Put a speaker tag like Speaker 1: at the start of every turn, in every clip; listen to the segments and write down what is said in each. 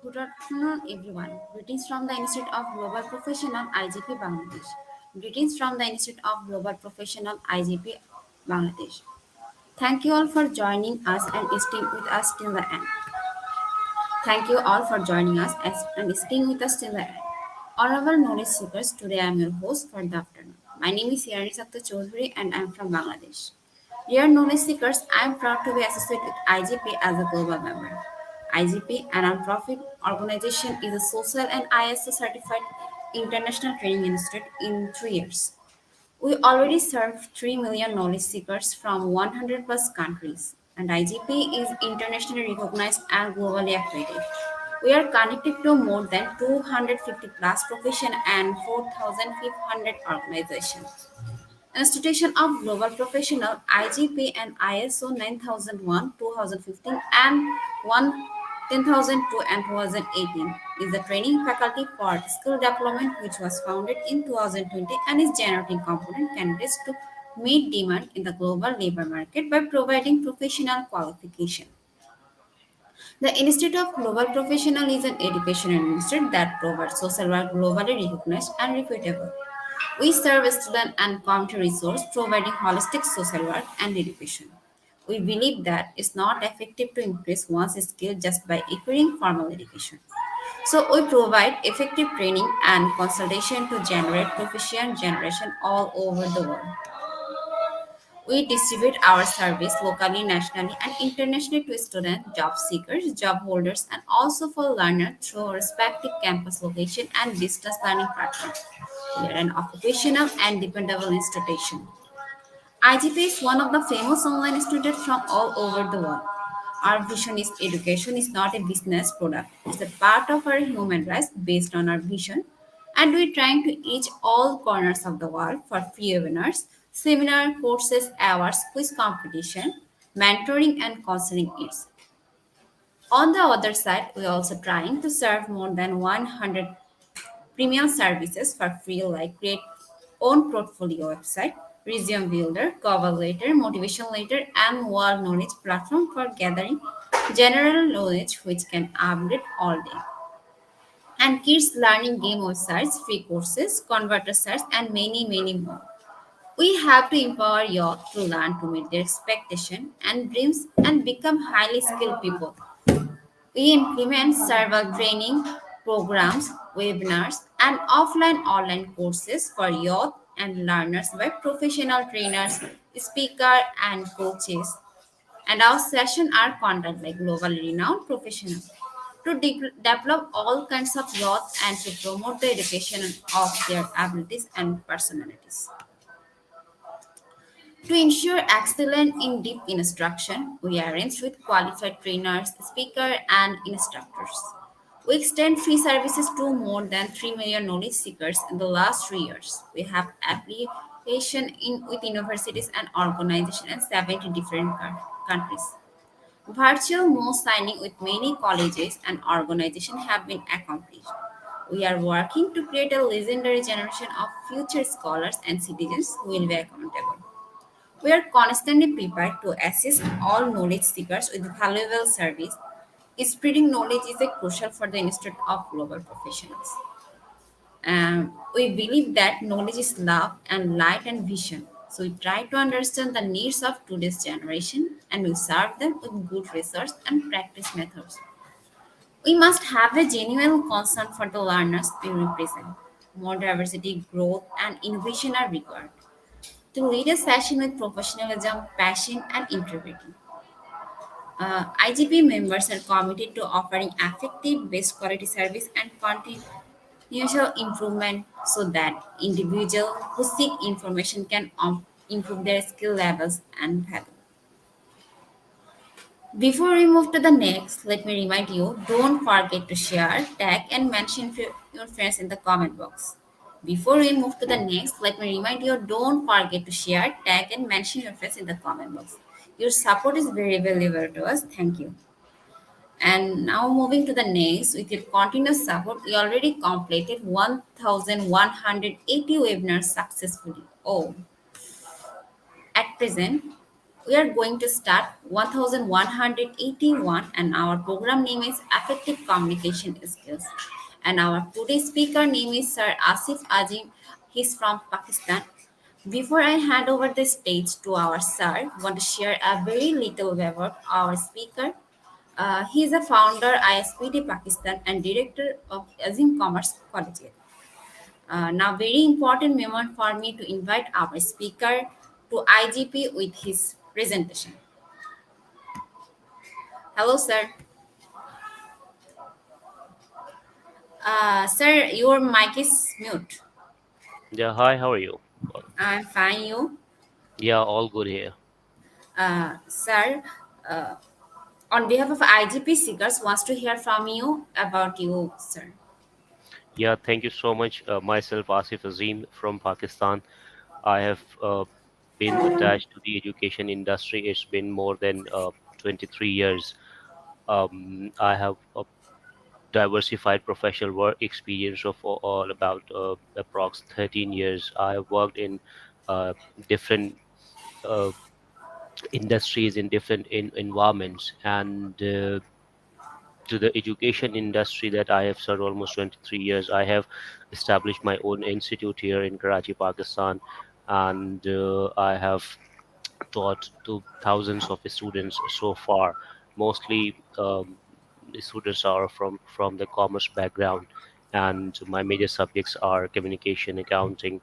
Speaker 1: Good afternoon, everyone. Greetings from the Institute of Global Professional IGP Bangladesh. Greetings from the Institute of Global Professional IGP Bangladesh. Thank you all for joining us and staying with us till the end. Thank you all for joining us and staying with us till the end. Honorable knowledge seekers, today I am your host for the afternoon. My name is Yarani Sakta Chaudhary and I am from Bangladesh. Dear knowledge seekers, I am proud to be associated with IGP as a global member. IGP, a non-profit organization, is a social and ISO certified international training institute in 3 years. We already serve 3 million knowledge seekers from 100 plus countries, and IGP is internationally recognized and globally accredited. We are connected to more than 250 plus profession and 4,500 organizations. Institution of Global Professional IGP and ISO 9001 2015 and 10002 and 2018 is the training faculty for skill development which was founded in 2020 and is generating competent candidates to meet demand in the global labor market by providing professional qualification. The Institute of Global Professional is an educational institute that provides social work globally recognized and reputable. We serve student and community resource, providing holistic social work and education. We believe that it's not effective to increase one's skill just by acquiring formal education. So we provide effective training and consultation to generate proficient generation all over the world. We distribute our service locally, nationally, and internationally to students, job seekers, job holders, and also for learners through respective campus location and distance learning platforms. We are an occupational and dependable institution. IGP is one of the famous online institutes from all over the world. Our vision is education is not a business product. It's a part of our human rights based on our vision. And we're trying to reach all corners of the world for free webinars, seminar, courses, awards, quiz competition, mentoring, and counseling aids. On the other side, we're also trying to serve more than 100 premium services for free like create own portfolio website, resume builder, cover letter, motivation letter, and world knowledge platform for gathering general knowledge which can update all day. And kids learning game websites, free courses, converter sites, and many more. We have to empower youth to learn to meet their expectation and dreams and become highly skilled people. We implement survival training programs, webinars, and offline online courses for youth and learners by professional trainers, speakers, and coaches. And our sessions are conducted by globally renowned professionals to develop all kinds of youth and to promote the education of their abilities and personalities. To ensure excellence in deep instruction, we arrange with qualified trainers, speakers, and instructors. We extend free services to more than 3 million knowledge seekers in the last 3 years. We have application with universities and organizations in 70 different countries. Virtual mock signing with many colleges and organizations have been accomplished. We are working to create a legendary generation of future scholars and citizens who will be accountable. We are constantly prepared to assist all knowledge seekers with valuable service. Spreading knowledge is a crucial for the Institute of Global Professionals. We believe that knowledge is love and light and vision. So we try to understand the needs of today's generation and we serve them with good research and practice methods. We must have a genuine concern for the learners we represent. More diversity, growth, and innovation are required to lead a session with professionalism, passion, and integrity. IGP members are committed to offering effective, best quality service and continuous improvement so that individuals who seek information can improve their skill levels and value. Before we move to the next, let me remind you don't forget to share, tag, and mention your friends in the comment box. Before we move to the next, let me remind you don't forget to share, tag, and mention your friends in the comment box. Your support is very valuable to us. Thank you. And now moving to the next, with your continuous support, we already completed 1,180 webinars successfully. Oh, at present, we are going to start 1181 and our program name is Effective Communication Skills. And our today's speaker name is Sir Asif Azim. He's from Pakistan. Before I hand over the stage to our sir, I want to share a very little about our speaker. He is a founder ISPT Pakistan and director of Azim Commerce College. Now, very important moment for me to invite our speaker to IGP with his presentation. Hello, sir. Sir, your mic is mute.
Speaker 2: Yeah, hi, how are you? Well,
Speaker 1: I'm fine, you.
Speaker 2: yeah, all good here.
Speaker 1: Sir, uh, on behalf of IGP Seekers, wants to hear from you about you, sir.
Speaker 2: Yeah, thank you so much. Myself, Asif Azim from Pakistan. I have been attached to the education industry. It's been more than 23 years. I have a diversified professional work experience of all about approx 13 years. I have worked in different uh, industries in different environments and to the education industry that I have served almost 23 years. I have established my own institute here in Karachi, Pakistan, and I have taught to thousands of students so far. Mostly, the students are from the commerce background, and my major subjects are communication, accounting,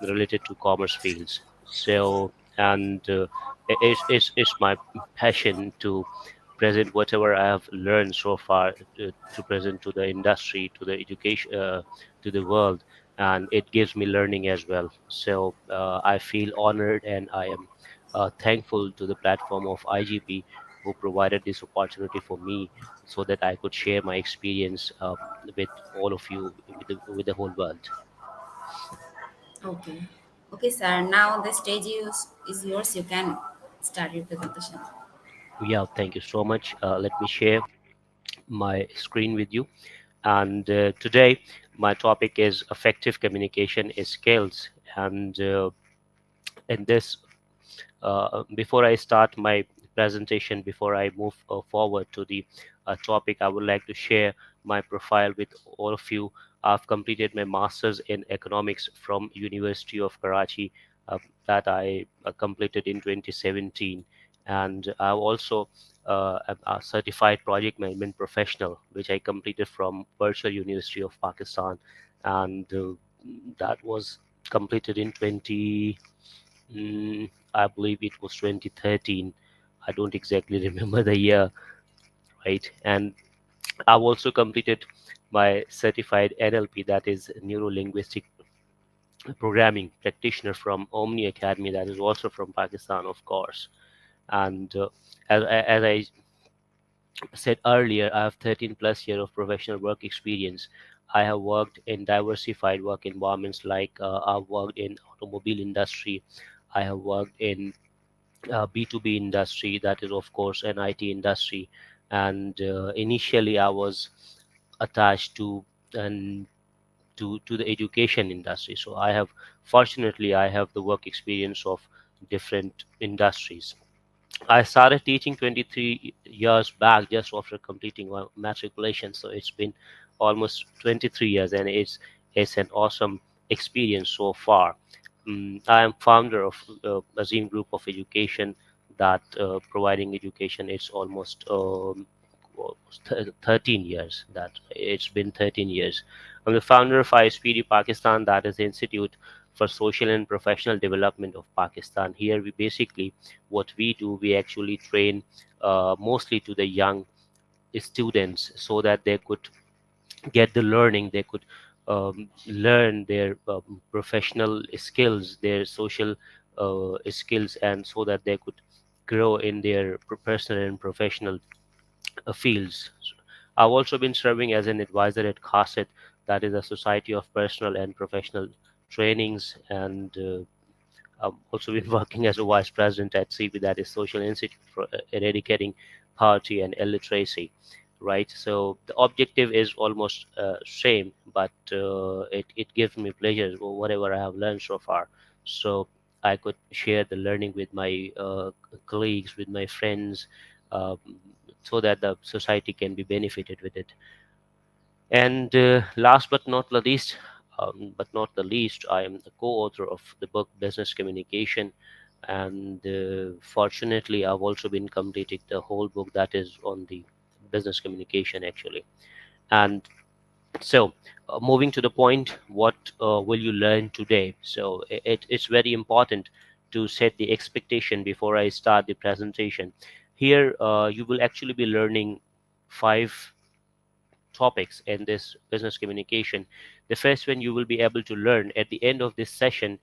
Speaker 2: related to commerce fields. So, and it's my passion to present whatever I have learned so far to present to the industry, to the education, to the world, and it gives me learning as well. So I feel honored and I am thankful to the platform of IGP who provided this opportunity for me so that I could share my experience with all of you, with the whole world.
Speaker 1: Okay. Okay, sir. Now the stage is yours. You can start your presentation.
Speaker 2: Yeah, thank you so much. Let me share my screen with you. And today, my topic is effective communication skills. And in this, before I start my presentation, before I move forward to the topic, I would like to share my profile with all of you. I've completed my master's in economics from University of Karachi, that I completed in 2017, And I'm also a certified project management professional, which I completed from Virtual University of Pakistan, and that was completed in 20. I believe it was 2013. I don't exactly remember the year, right? And I've also completed my certified NLP, that is Neuro Linguistic Programming Practitioner from Omni Academy, that is also from Pakistan, of course. And as I said earlier, I have 13 plus years of professional work experience. I have worked in diversified work environments, like I've worked in automobile industry. I have worked in B2B industry, that is of course an IT industry. And initially I was attached to and to the education industry. So I have, fortunately, I have the work experience of different industries. I started teaching 23 years back, just after completing my matriculation. So it's been almost 23 years, and it's an awesome experience so far. I am founder of Azim Group of Education, that providing education. It's almost 13 years. That it's been 13 years. I'm the founder of ISPD Pakistan, that is the Institute for Social and Professional Development of Pakistan. Here we basically, what we do, we actually train mostly to the young students, so that they could get the learning, they could learn their professional skills, their social skills, and so that they could grow in their personal and professional fields. I've also been serving as an advisor at CASET, that is a Society of Personal and Professional Trainings, and I've also been working as a vice president at CB, that is Social Institute for Eradicating Poverty and Illiteracy. Right, so the objective is almost same, but it gives me pleasure whatever I have learned so far. So I could share the learning with my colleagues, with my friends, um, so that the society can be benefited with it. And last but not the least, I am the co-author of the book Business Communication. And fortunately, I've also been completing the whole book that is on the business communication, actually. And so, moving to the point, what will you learn today? So, it's very important to set the expectation before I start the presentation. Here, you will actually be learning five topics in this business communication. The first one, you will be able to learn at the end of this session,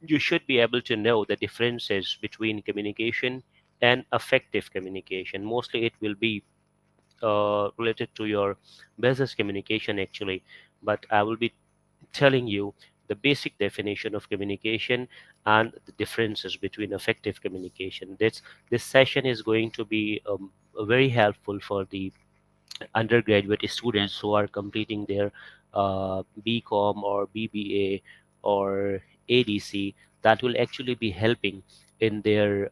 Speaker 2: you should be able to know the differences between communication and effective communication. Mostly it will be related to your business communication, actually, but I will be telling you the basic definition of communication and the differences between effective communication. This session is going to be very helpful for the undergraduate students who are completing their BCom or BBA or ADC. That will actually be helping in their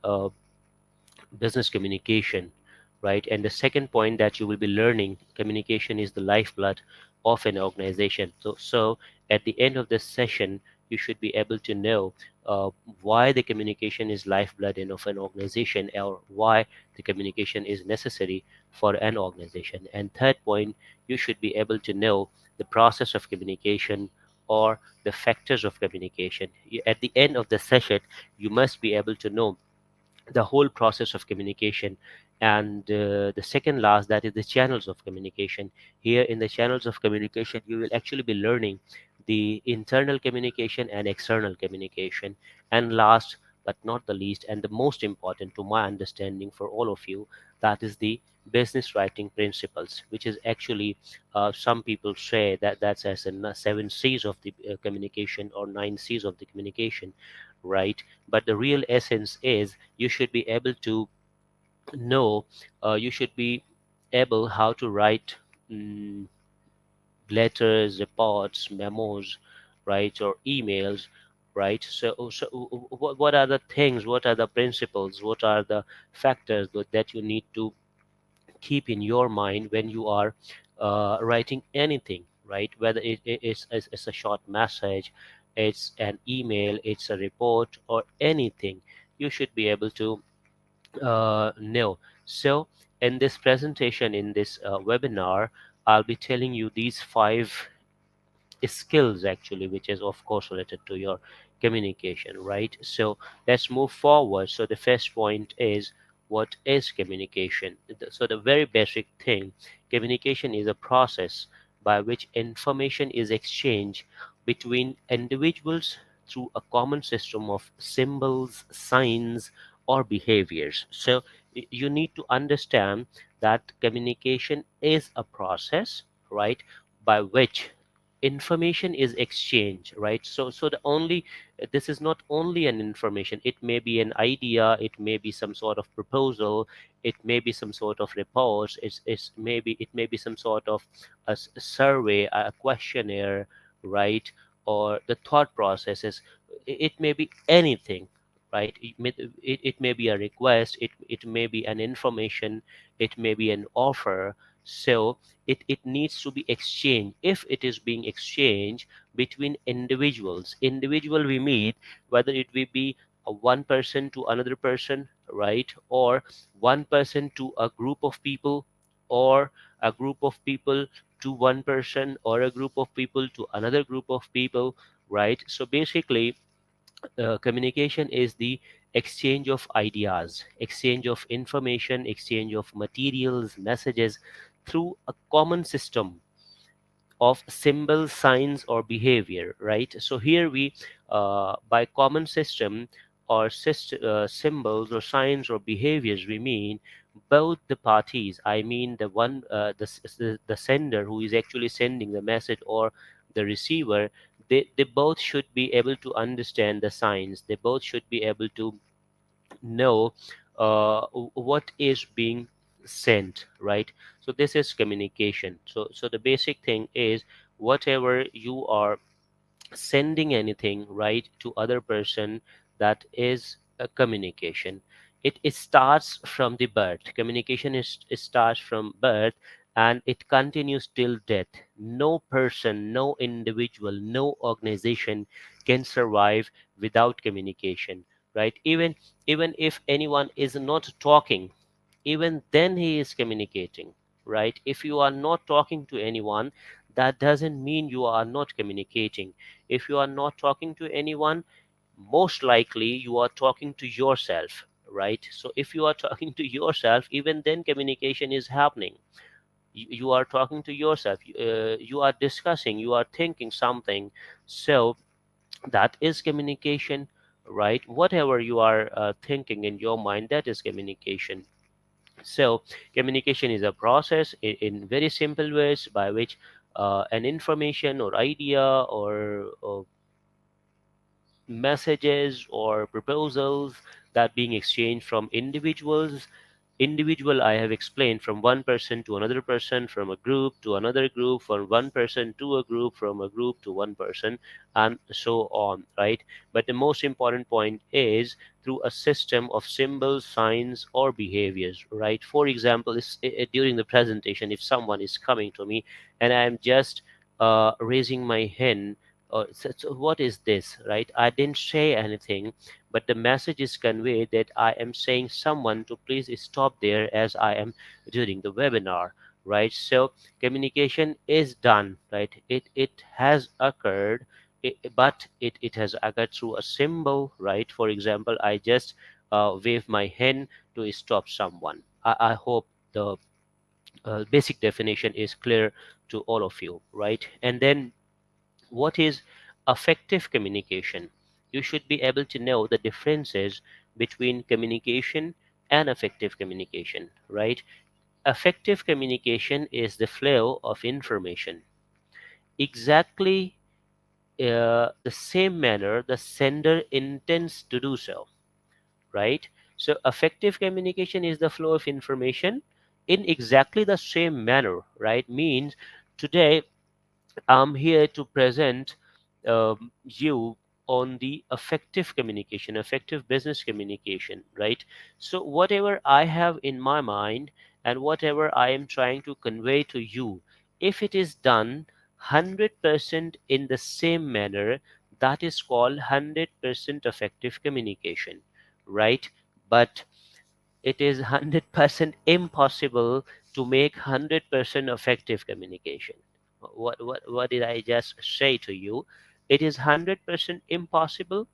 Speaker 2: business communication, right? And the second point that you will be learning, communication is the lifeblood of an organization. So at the end of this session, you should be able to know uh, why the communication is lifeblood in of an organization, or why the communication is necessary for an organization. And third point, you should be able to know the process of communication, or the factors of communication. At the end of the session, you must be able to know the whole process of communication. And the second last, that is the channels of communication. Here in the channels of communication, you will actually be learning the internal communication and external communication. And last but not the least, and the most important to my understanding for all of you, that is the business writing principles, which is actually, some people say that that's as in seven C's of the communication, or nine C's of the communication, right? But the real essence is, you should be able to know, you should be able how to write mm, letters, reports, memos, right, or emails, right? So what are the things, what are the principles, what are the factors that you need to keep in your mind when you are writing anything, right? Whether it's a short message, it's an email, it's a report, or anything, you should be able to No. So, in this presentation, in this webinar, I'll be telling you these five skills actually, which is of course related to your communication, right? So let's move forward. So the first point is, what is communication? So the very basic thing, communication is a process by which information is exchanged between individuals through a common system of symbols, signs, or behaviors. So you need to understand that communication is a process, right, by which information is exchanged, right? So the only, this is not only an information, it may be an idea, it may be some sort of proposal, it may be some sort of reports, it's maybe, it may be some sort of a survey, a questionnaire, right? Or the thought processes, it may be anything, right? It may be a request, it may be an information, it may be an offer. So it needs to be exchanged. If it is being exchanged between individual we meet, whether it will be a one person to another person, right, or one person to a group of people, or a group of people to one person, or a group of people to another group of people, right? So basically, communication is the exchange of ideas, exchange of information, exchange of materials, messages through a common system of symbols, signs, or behavior, right? So here we, by common system or symbols or signs or behaviors, we mean both the parties. I mean the one, the sender who is actually sending the message, or the receiver. They both should be able to understand the signs. They both should be able to know what is being sent, right? So this is communication. So the basic thing is, whatever you are sending anything, right, to other person, that is a communication. It starts from the birth. Communication is, it starts from birth, and it continues till death. No person, no individual, no organization can survive without communication, right? Even if anyone is not talking, even then he is communicating, right? If you are not talking to anyone, that doesn't mean you are not communicating. If you are not talking to anyone, most likely you are talking to yourself, right? So if you are talking to yourself, even then communication is happening. You are talking to yourself, you are discussing, you are thinking something. So that is communication, right? Whatever you are thinking in your mind, that is communication. So, communication is a process in very simple ways by which an information or idea, or messages or proposals that being exchanged from individuals. Individual, I have explained, from one person to another person, from a group to another group, from one person to a group, from a group to one person, and so on, right? But the most important point is through a system of symbols, signs, or behaviors, right? For example, during the presentation, if someone is coming to me and I am just raising my hand, or so what is this, right? I didn't say anything, but the message is conveyed that I am saying someone to please stop there as I am during the webinar, right? So communication is done, right? It has occurred, but it has occurred through a symbol, right? For example, I just wave my hand to stop someone. I hope the basic definition is clear to all of you, right? And then, what is effective communication? You should be able to know the differences between communication and effective communication, right? Effective communication is the flow of information exactly the same manner the sender intends to do so, right? So, effective communication is the flow of information in exactly the same manner, right? Means today I'm here to present you on the effective communication, effective business communication, right? So, whatever I have in my mind and whatever I am trying to convey to you, if it is done 100% in the same manner, that is called 100% effective communication, right? But it is 100% impossible to make 100% effective communication. What did I just say to you? It is 100% impossible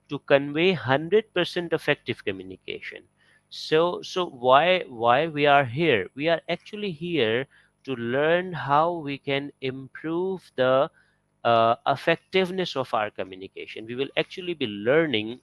Speaker 2: to convey 100% effective communication. So why we are here? We are actually here to learn how we can improve the effectiveness of our communication. We will actually be learning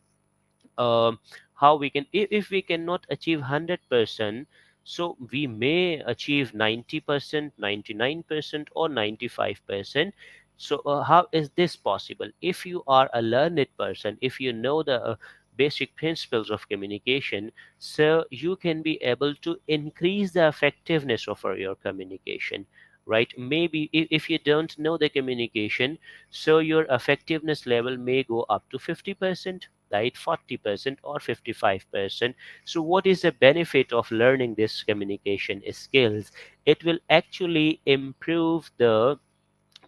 Speaker 2: um, how we can, if we cannot achieve 100%, so we may achieve 90%, 99%, or 95%. So how is this possible? If you are a learned person, if you know the basic principles of communication, so you can be able to increase the effectiveness of your communication, right? Maybe if you don't know the communication, so your effectiveness level may go up to 50%, right? 40% or 55%. So what is the benefit of learning this communication skills? It will actually improve the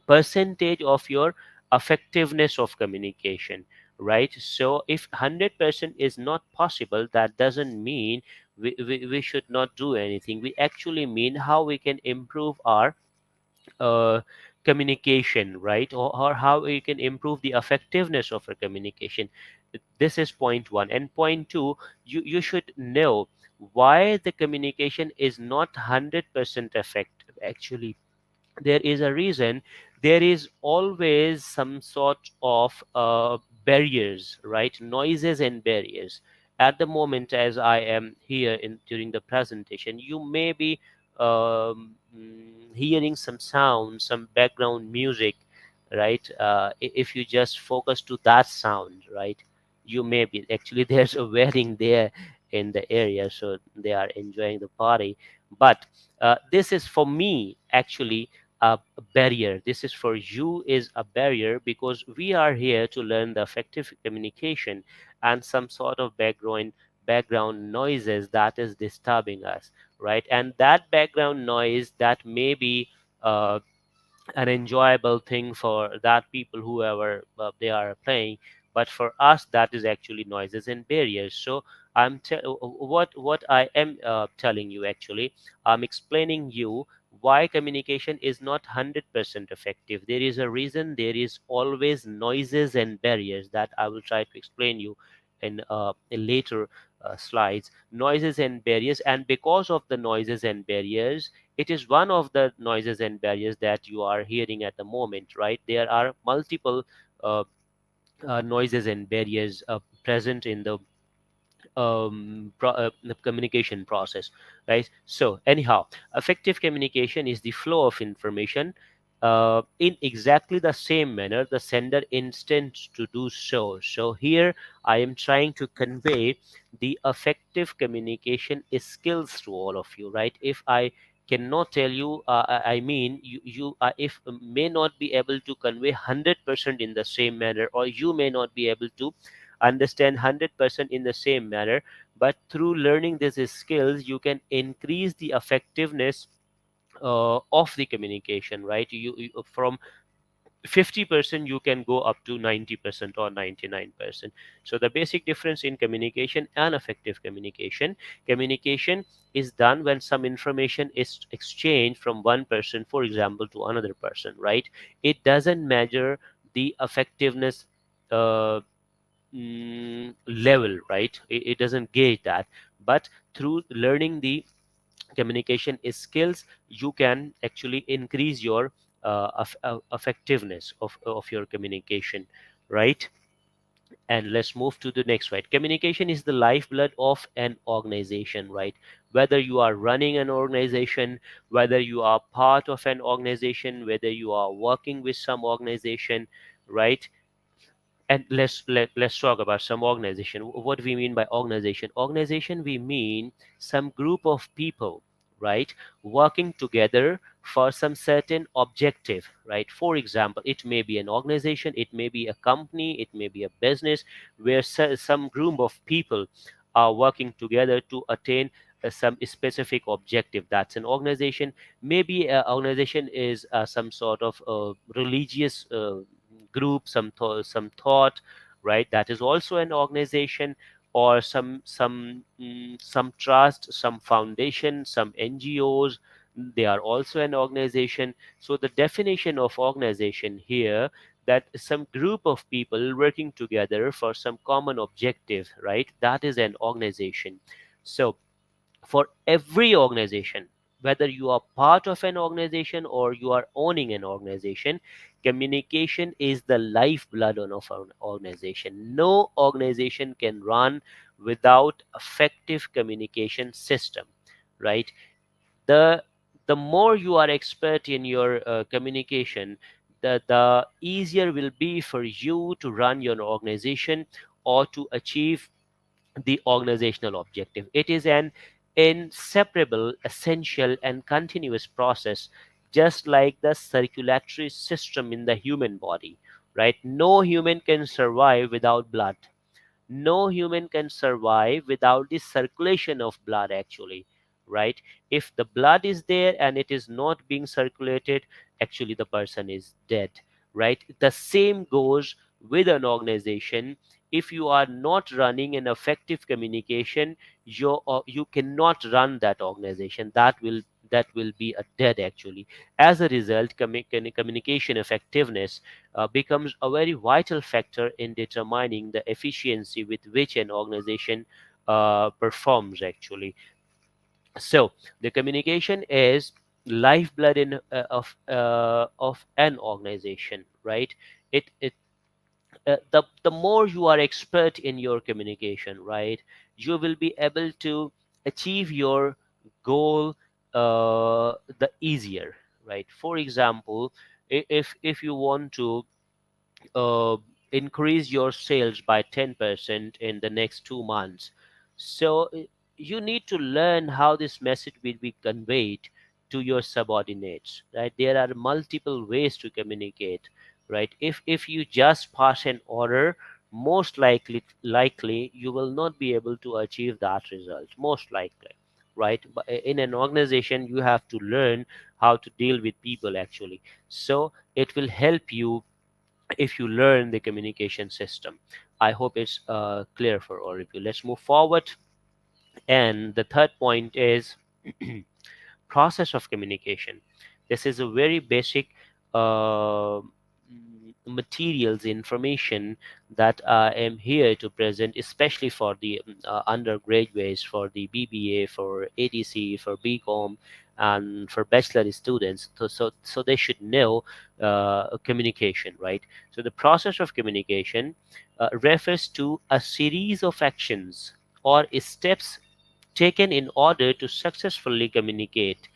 Speaker 2: percentage of your effectiveness of communication, right? So if 100% is not possible, that doesn't mean we should not do anything. We actually mean how we can improve our uh, communication, right? Or how we can improve the effectiveness of our communication. This is point one. And point two, you should know why the communication is not 100% effective. Actually, there is a reason. There is always some sort of barriers, right? Noises and barriers. At the moment, as I am here in during the presentation, you may be hearing some sound, some background music, right? If you just focus to that sound, right, you may be actually there's a wedding there in the area, so they are enjoying the party. But this is for me actually a barrier. This is for you is a barrier, because we are here to learn the effective communication, and some sort of background noises that is disturbing us, right? And that background noise, that may be uh, an enjoyable thing for that people, whoever they are playing, but for us that is actually noises and barriers. So what I am telling you, actually I'm explaining you why communication is not 100% effective. There is a reason. There is always noises and barriers that I will try to explain you in later slides. Noises and barriers, and because of the noises and barriers, it is one of the noises and barriers that you are hearing at the moment, right? There are multiple uh, noises and barriers present in the communication process, right? So anyhow, effective communication is the flow of information in exactly the same manner the sender intends to do so. So here I am trying to convey the effective communication skills to all of you, right? If I cannot tell you, I mean, you if may not be able to convey 100% in the same manner, or you may not be able to understand 100% in the same manner, but through learning these skills you can increase the effectiveness of the communication, right? From 50% you can go up to 90% or 99%. So the basic difference in communication and effective communication: communication is done when some information is exchanged from one person, for example, to another person, right? It doesn't measure the effectiveness uh, level, right? It doesn't gauge that. But through learning the communication skills, you can actually increase your effectiveness of your communication, right? And let's move to the next, right? Communication is the lifeblood of an organization, right? Whether you are running an organization, whether you are part of an organization, whether you are working with some organization, right? And let's talk about some organization. What do we mean by organization? Organization, we mean some group of people, right, working together for some certain objective, right? For example, it may be an organization, it may be a company, it may be a business, where some group of people are working together to attain some specific objective. That's an organization. Maybe an organization is some sort of religious group, some thought, right? That is also an organization. or some trust, some foundation, some NGOs. They are also an organization. So the definition of organization here, that some group of people working together for some common objective, right? That is an organization. So for every organization, whether you are part of an organization or you are owning an organization, communication is the lifeblood of an organization. No organization can run without effective communication system, right? The the more you are expert in your communication, the easier will be for you to run your organization or to achieve the organizational objective. It is an inseparable, essential, and continuous process, just like the circulatory system in the human body, right? No human can survive without blood. No human can survive without the circulation of blood, actually, right? If the blood is there and it is not being circulated, actually the person is dead, right? The same goes with an organization. If you are not running an effective communication, you cannot run that organization. That will be a dead, actually. As a result, communication effectiveness becomes a very vital factor in determining the efficiency with which an organization performs, actually. So the communication is lifeblood of an organization, right? It The more you are expert in your communication, right, you will be able to achieve your goal the easier, right? For example, if you want to uh, increase your sales by 10% in the next 2 months. So you need to learn how this message will be conveyed to your subordinates, right? There are multiple ways to communicate, right? If you just pass an order, most likely you will not be able to achieve that result, most likely, right? But in an organization, you have to learn how to deal with people, actually. So it will help you if you learn the communication system. I hope it's clear for all of you. Let's move forward. And the third point is process of communication. This is a very basic materials information that I am here to present, especially for the undergraduates, for the BBA, for ADC, for BCom, and for bachelor students. So they should know communication, right? So the process of communication refers to a series of actions or steps taken in order to successfully communicate.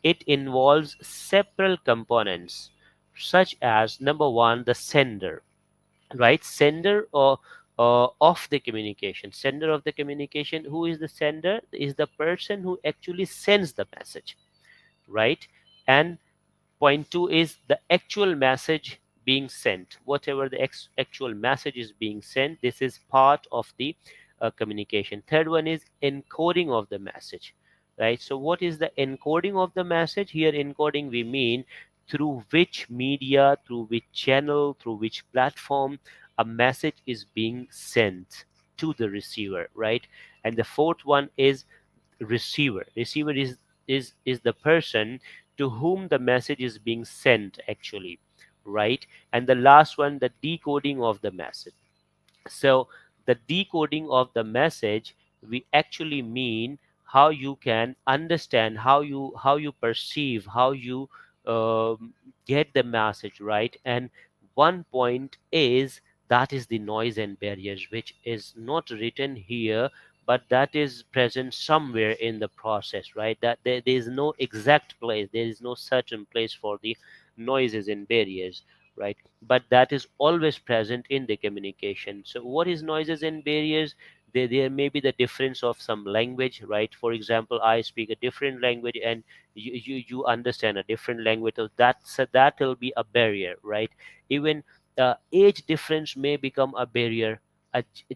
Speaker 2: It involves several components, such as number one, the sender, right? Sender of the communication. Sender of the communication. Who is the sender? Is the person who actually sends the message, right? And point two is the actual message being sent. Whatever the actual message is being sent, this is part of the communication. Third one is encoding of the message, right? So what is the encoding of the message? Here encoding we mean through which media, through which channel, through which platform a message is being sent to the receiver, right? And the fourth one is receiver. Receiver is the person to whom the message is being sent, actually, right? And the last one, the decoding of the message. So the decoding of the message, we actually mean how you can understand, how you perceive, how you get the message, right? And one point is, that is the noise and barriers, which is not written here, but that is present somewhere in the process, right? That there is no exact place, there is no certain place for the noises and barriers, right? But that is always present in the communication. So what is noises and barriers? There may be the difference of some language, right? For example, I speak a different language and you understand a different language, so that will be a barrier, right? Even age difference may become a barrier,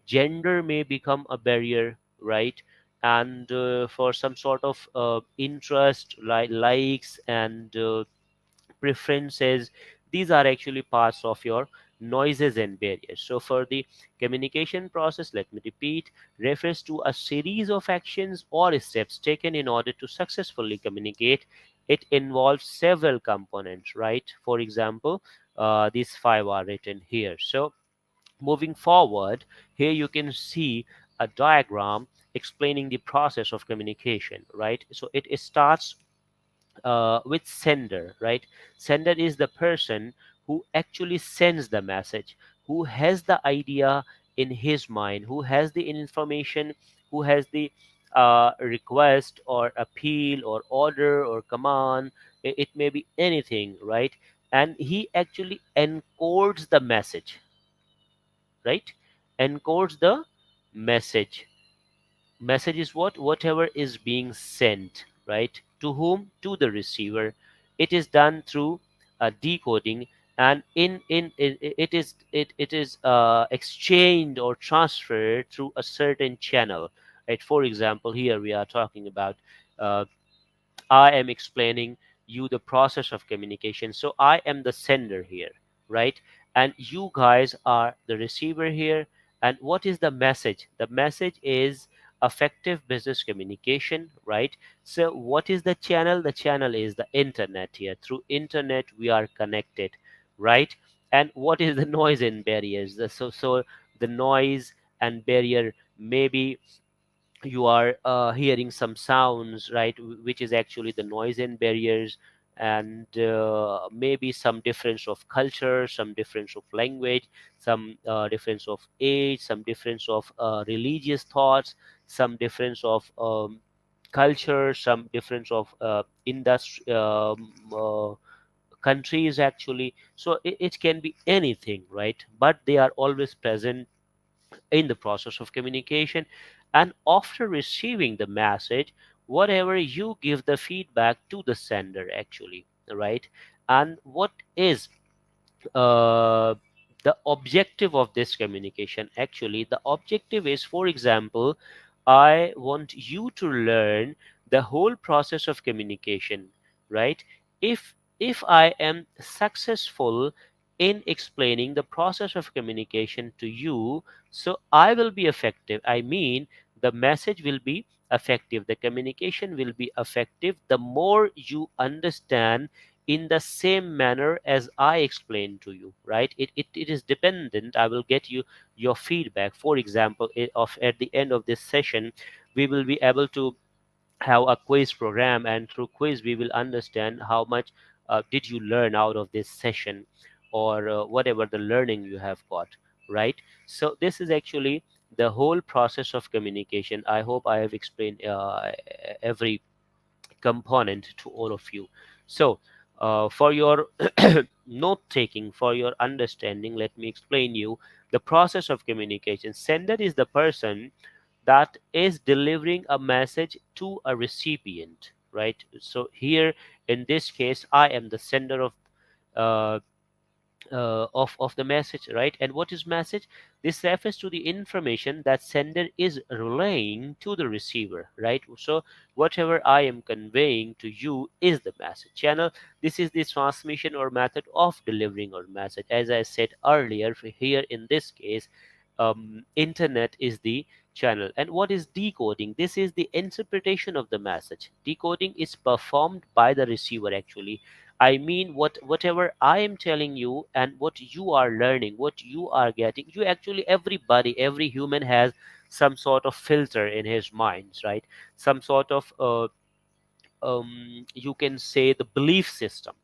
Speaker 2: gender may become a barrier, right? And for some sort of interest, like likes and preferences, these are actually parts of your noises and barriers. So for the communication process, let me repeat, refers to a series of actions or steps taken in order to successfully communicate. It involves several components, right? For example, these five are written here. So moving forward, here you can see a diagram explaining the process of communication, right? So it starts with sender, right? Sender is the person who actually sends the message, who has the idea in his mind, who has the information, who has the request or appeal or order or command. It may be anything, right? And he actually encodes the message, right? Encodes the message. Message is what? Whatever is being sent, right? To whom? To the receiver. It is done through decoding, and it is exchanged or transferred through a certain channel, right? For example, here we are talking about uh, I am explaining you the process of communication. So I am the sender here, right? And you guys are the receiver here. And what is the message? The message is effective business communication, right? So what is the channel? The channel is the internet here. Through internet, we are connected, right? And what is the noise and barriers? So the noise and barrier maybe you are hearing some sounds, right, which is actually the noise and barriers, and maybe some difference of culture, some difference of language, some difference of age, some difference of religious thoughts, some difference of culture, some difference of industry, countries actually. So it can be anything, right? But they are always present in the process of communication. And after receiving the message, whatever you give the feedback to the sender actually, right? And what is uh, the objective of this communication? Actually, the objective is, for example, I want you to learn the whole process of communication, right? If I am successful in explaining the process of communication to you, so I will be effective. I mean, the message will be effective, the communication will be effective the more you understand in the same manner as I explained to you, right? It is dependent. I will get you your feedback. For example, at the end of this session, we will be able to have a quiz program, and through quiz we will understand how much did you learn out of this session, or whatever the learning you have got, right? So this is actually the whole process of communication. I hope I have explained every component to all of you. So, for your note taking, for your understanding, let me explain you the process of communication. Sender is the person that is delivering a message to a recipient, right? So here in this case, I am the sender uh, of the message, right? And what is message? This refers to the information that sender is relaying to the receiver, right? So whatever I am conveying to you is the message channel. This is the transmission or method of delivering our message. As I said earlier, here in this case, internet is the channel. And what is decoding? This is the interpretation of the message. Decoding is performed by the receiver actually. I mean, whatever I am telling you and what you are learning, what you are getting, you actually, everybody, every human has some sort of filter in his minds, right? Some sort of you can say the belief system,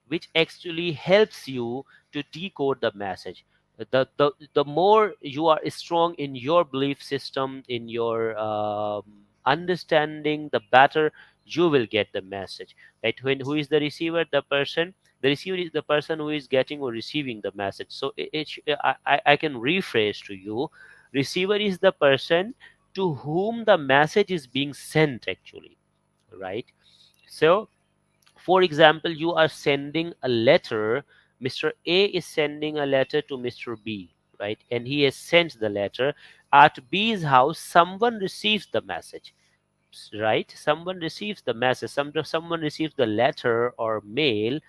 Speaker 2: which actually helps you to decode the message. The more you are strong in your belief system, in your understanding, the better you will get the message, right? When who is the receiver? The receiver is the person who is getting or receiving the message. So I can rephrase to you: receiver is the person to whom the message is being sent actually, right? So for example, you are sending a letter. Mr. A is sending a letter to Mr. B, right? And he has sent the letter. At B's house, someone receives the message, right? Someone receives the message. Someone receives the letter or mail,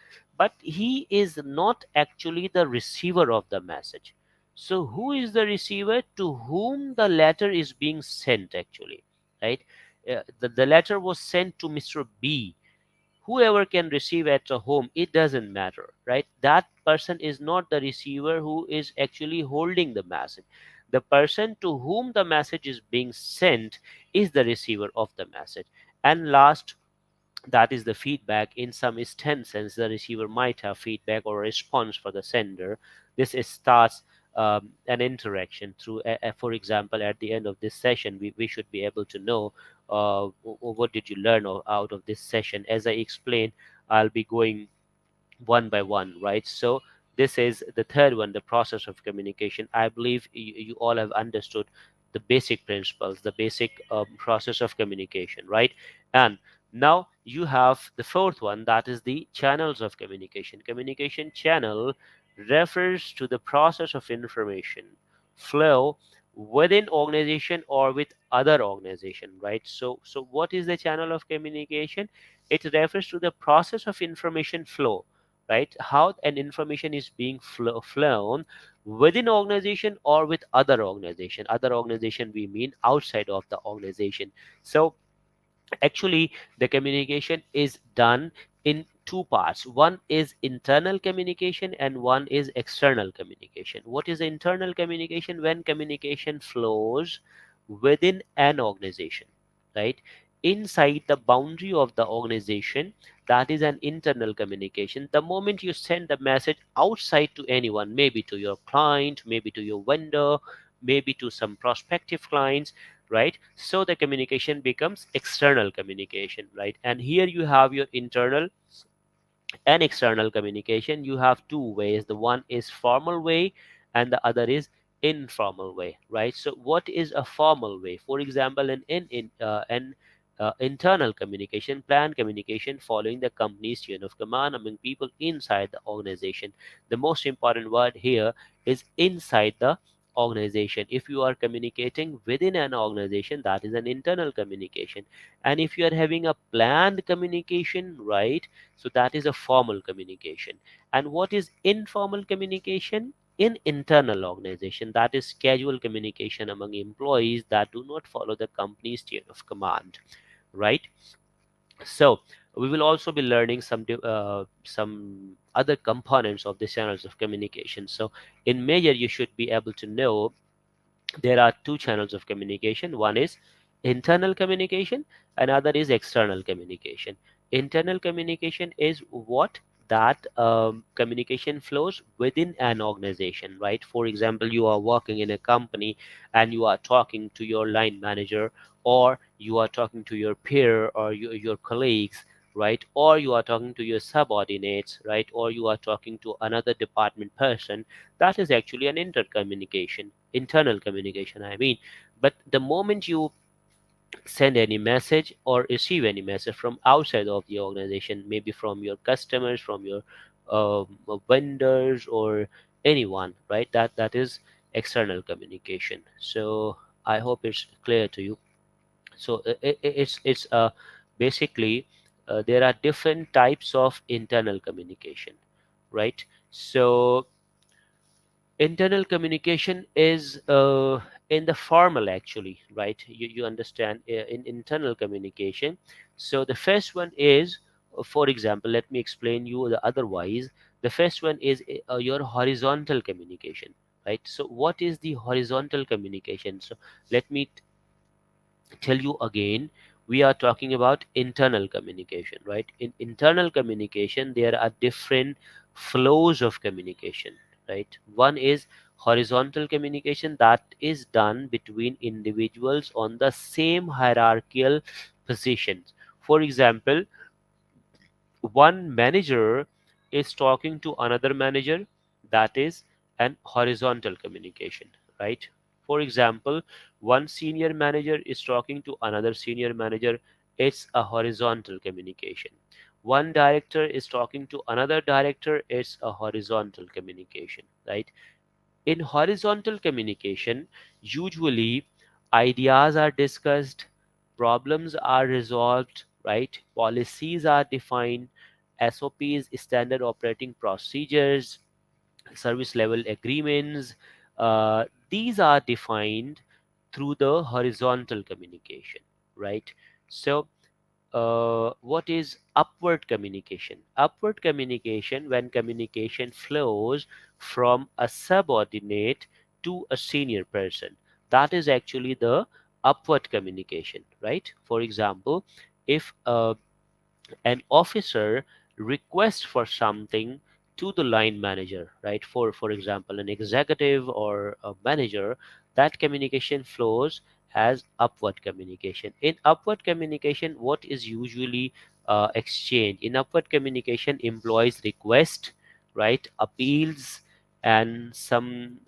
Speaker 2: but he is not actually the receiver of the message. So who is the receiver? To whom the letter is being sent actually, right? The letter was sent to Mr. B. Whoever can receive at a home, it doesn't matter, right? That person is not the receiver who is actually holding the message. The person to whom the message is being sent is the receiver of the message. And last, that is the feedback. In some instances the receiver might have feedback or a response for the sender. This starts an interaction through for example, at the end of this session we should be able to know what did you learn out of this session. As I explained, I'll be going one by one, right? So this is the third one, the process of communication. I believe you all have understood the basic principles, the basic process of communication, right? And now you have the fourth one, that is the channels of communication. Communication channel refers to the process of information flow within organization or with other organization, right? So what is the channel of communication? It refers to the process of information flow, right? How an information is being flown within organization or with other organization. Other organization we mean outside of the organization. So actually the communication is done in two parts. One is internal communication and one is external communication. What is internal communication? When communication flows within an organization, right, inside the boundary of the organization, that is an internal communication. The moment you send the message outside to anyone, maybe to your client, maybe to your vendor, maybe to some prospective clients, right? So the communication becomes external communication, right? And here you have your internal and external communication. You have two ways. The one is formal way and the other is informal way, right? So what is a formal way? For example, an internal communication, planned communication following the company's chain of command among people inside the organization. The most important word here is inside the organization. If you are communicating within an organization, that is an internal communication. And if you are having a planned communication, right, so that is a formal communication. And what is informal communication? In internal organization, that is casual communication among employees that do not follow the company's chain of command, right? So we will also be learning some other components of the channels of communication. So in major, you should be able to know there are two channels of communication. One is internal communication, another is external communication. Internal communication is what? That communication flows within an organization, right? For example, you are working in a company and you are talking to your line manager, or you are talking to your peer or your colleagues, right? Or you are talking to your subordinates, right? Or you are talking to another department person. That is actually an intercommunication, internal communication, I mean. But the moment you send any message or receive any message from outside of the organization, maybe from your customers, from your vendors, or anyone, right, that is external communication. So I hope it's clear to you. So it's basically there are different types of internal communication, right? So internal communication is in the formal actually, right? You understand, in internal communication. So the first one is, for example, let me explain you the otherwise. The first one is your horizontal communication, right? So what is the horizontal communication? So let me tell you again. We are talking about internal communication, right? In internal communication there are different flows of communication, right? One is horizontal communication, that is done between individuals on the same hierarchical positions. For example, one manager is talking to another manager, that is an horizontal communication, right? For example, one senior manager is talking to another senior manager, it's a horizontal communication. One director is talking to another director, it's a horizontal communication, right? In horizontal communication, usually ideas are discussed, problems are resolved, right? Policies are defined, SOPs, standard operating procedures, service level agreements. These are defined through the horizontal communication, right? So what is upward communication? Upward communication, when communication flows from a subordinate to a senior person, that is actually the upward communication, right? For example, if an officer requests for something to the line manager, right? For example, an executive or a manager, that communication flows as upward communication. In upward communication, what is usually exchanged? In upward communication, employees request, right, appeals, and some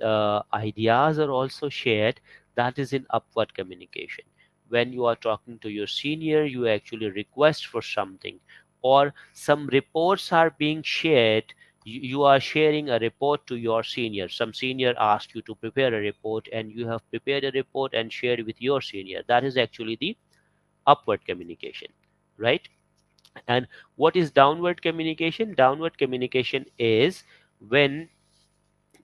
Speaker 2: ideas are also shared. That is in upward communication. When you are talking to your senior, you actually request for something, or some reports are being shared. You are sharing a report to your senior. Some senior asked you to prepare a report, and you have prepared a report and shared with your senior. That is actually the upward communication, right? And what is downward communication? Downward communication is when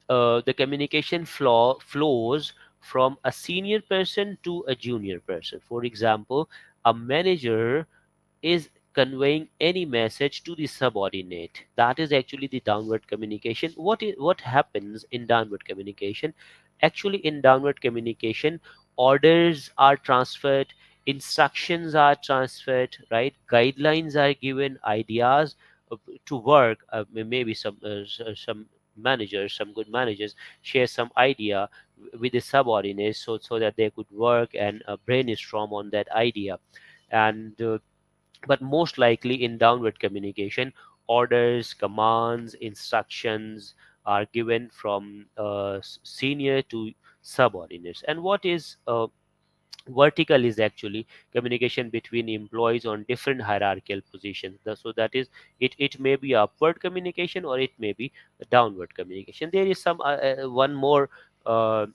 Speaker 2: the communication flows from a senior person to a junior person. For example, a manager is conveying any message to the subordinate. That is actually the downward communication. What happens in downward communication? Actually, in downward communication, orders are transferred, instructions are transferred, right? Guidelines are given, ideas to work. Maybe some managers, some good managers, share some idea with the subordinates, so that they could work and brainstorm on that idea. And but most likely in downward communication, orders, commands, instructions are given from senior to subordinates. And what is vertical is actually communication between employees on different hierarchical positions. So that is, it may be upward communication or it may be a downward communication. There is some one more uh,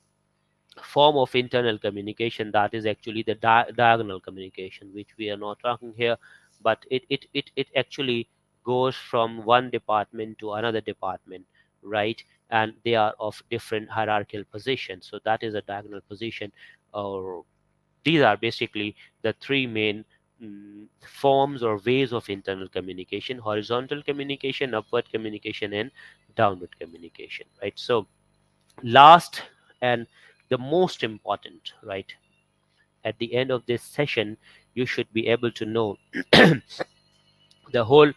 Speaker 2: form of internal communication, that is actually the diagonal communication, which we are not talking here, but it actually goes from one department to another department, right? And they are of different hierarchical positions, so that is a diagonal position. Or these are basically the three main forms or ways of internal communication: horizontal communication, upward communication, and downward communication, right? So last and the most important, right, at the end of this session, you should be able to know the whole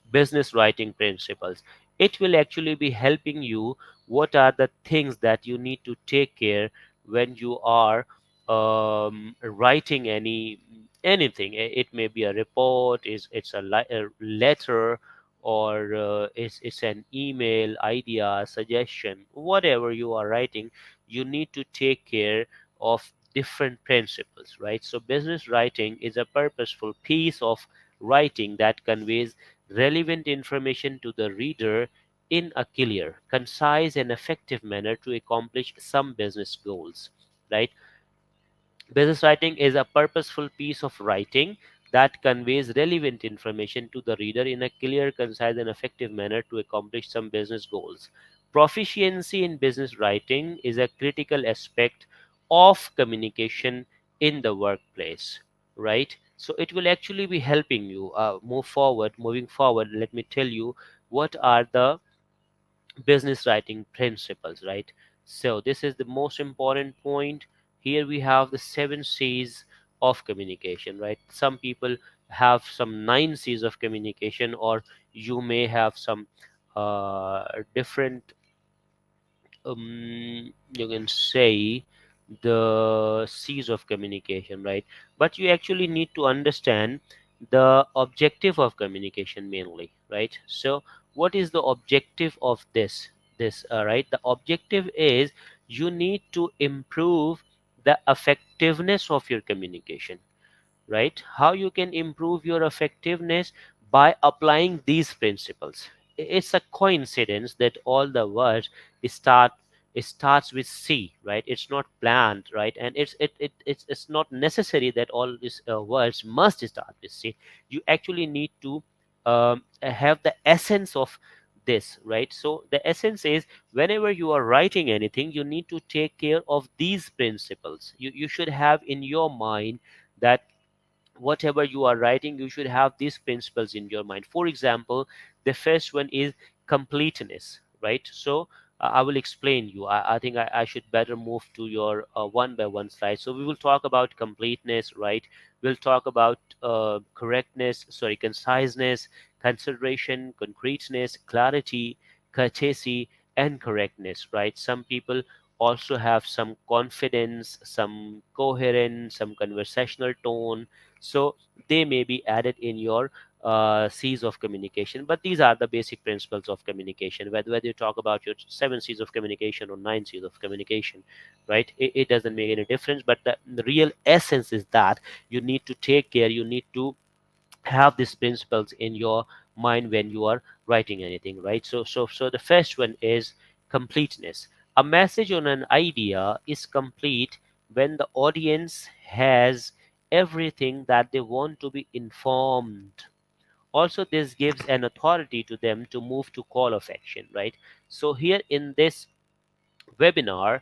Speaker 2: business writing principles. It will actually be helping you what are the things that you need to take care when you are writing anything. It may be a report, it's a letter, or it's an email, idea, suggestion, whatever you are writing. You need to take care of different principles, right? So business writing is a purposeful piece of writing that conveys relevant information to the reader in a clear, concise, and effective manner to accomplish some business goals, right? Business writing is a purposeful piece of writing that conveys relevant information to the reader in a clear, concise, and effective manner to accomplish some business goals. Proficiency in business writing is a critical aspect of communication in the workplace, right? So it will actually be helping you move forward. Moving forward, let me tell you what are the business writing principles, right? So this is the most important point. Here we have the 7 C's of communication, right? Some people have some 9 C's of communication, or you may have some different, you can say, the C's of communication, right? But you actually need to understand the objective of communication mainly, right? So what is the objective of this right? The objective is you need to improve the effectiveness of your communication, right? How you can improve your effectiveness? By applying these principles. It's a coincidence that all the words start it starts with C, right? It's not planned, right? And it's not necessary that all these words must start with C. You actually need to have the essence of this, right? So the essence is, whenever you are writing anything, you need to take care of these principles. You should have in your mind that whatever you are writing, you should have these principles in your mind. For example, the first one is completeness, right? So I will explain you. I think I should better move to your one by one slide. So we will talk about completeness, right? We'll talk about correctness, sorry, conciseness, consideration, concreteness, clarity, courtesy, and correctness, right? Some people also have some confidence, some coherence, some conversational tone, so they may be added in your C's of communication. But these are the basic principles of communication. Whether you talk about your seven C's of communication or nine C's of communication, right? It doesn't make any difference. But the real essence is that you need to take care. You need to have these principles in your mind when you are writing anything, right? So the first one is completeness. A message on an idea is complete when the audience has everything that they want to be informed. Also, this gives an authority to them to move to call of action, right? So here in this webinar,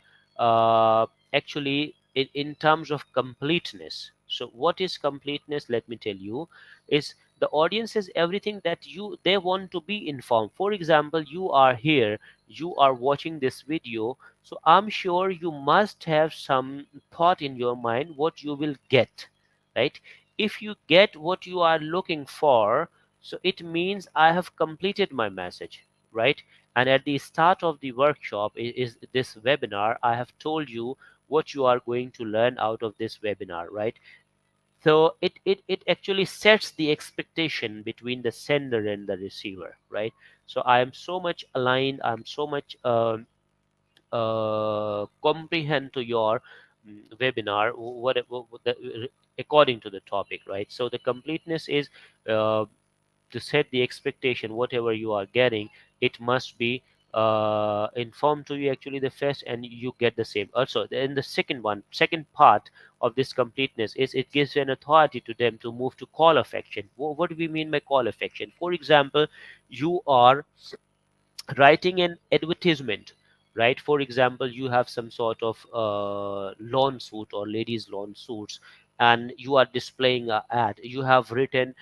Speaker 2: actually in terms of completeness, so what is completeness, let me tell you, is the audience is everything that you they want to be informed. For example, you are here, you are watching this video, so I'm sure you must have some thought in your mind what you will get, right? If you get what you are looking for, so it means I have completed my message, right? And at the start of the workshop is this webinar, I have told you what you are going to learn out of this webinar, right? So it actually sets the expectation between the sender and the receiver, right? So I am so much aligned, I'm so much comprehend to your webinar, according to the topic, right? So the completeness is uh, to set the expectation. Whatever you are getting, it must be informed to you actually the first, and you get the same. Also, in the second part of this completeness is it gives an authority to them to move to call of action. What do we mean by call of action? For example, you are writing an advertisement, right? For example, you have some sort of lawn suit or ladies lawn suits, and you are displaying a ad. You have written,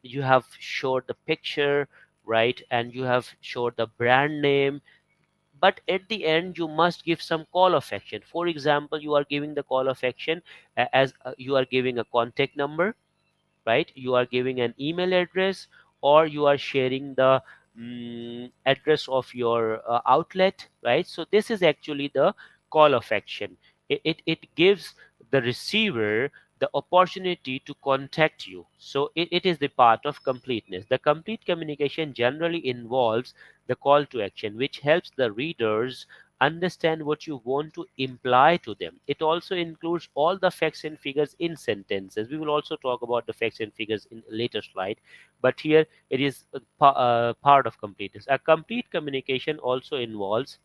Speaker 2: you have showed the picture, right? And you have showed the brand name, but at the end you must give some call of action. For example, you are giving the call of action as you are giving a contact number, right? You are giving an email address, or you are sharing the address of your outlet, right? So this is actually the call of action. It gives the receiver the opportunity to contact you. So it is the part of completeness. The complete communication generally involves the call to action, which helps the readers understand what you want to imply to them. It also includes all the facts and figures in sentences. We will also talk about the facts and figures in a later slide, but here it is part of completeness. A complete communication also involves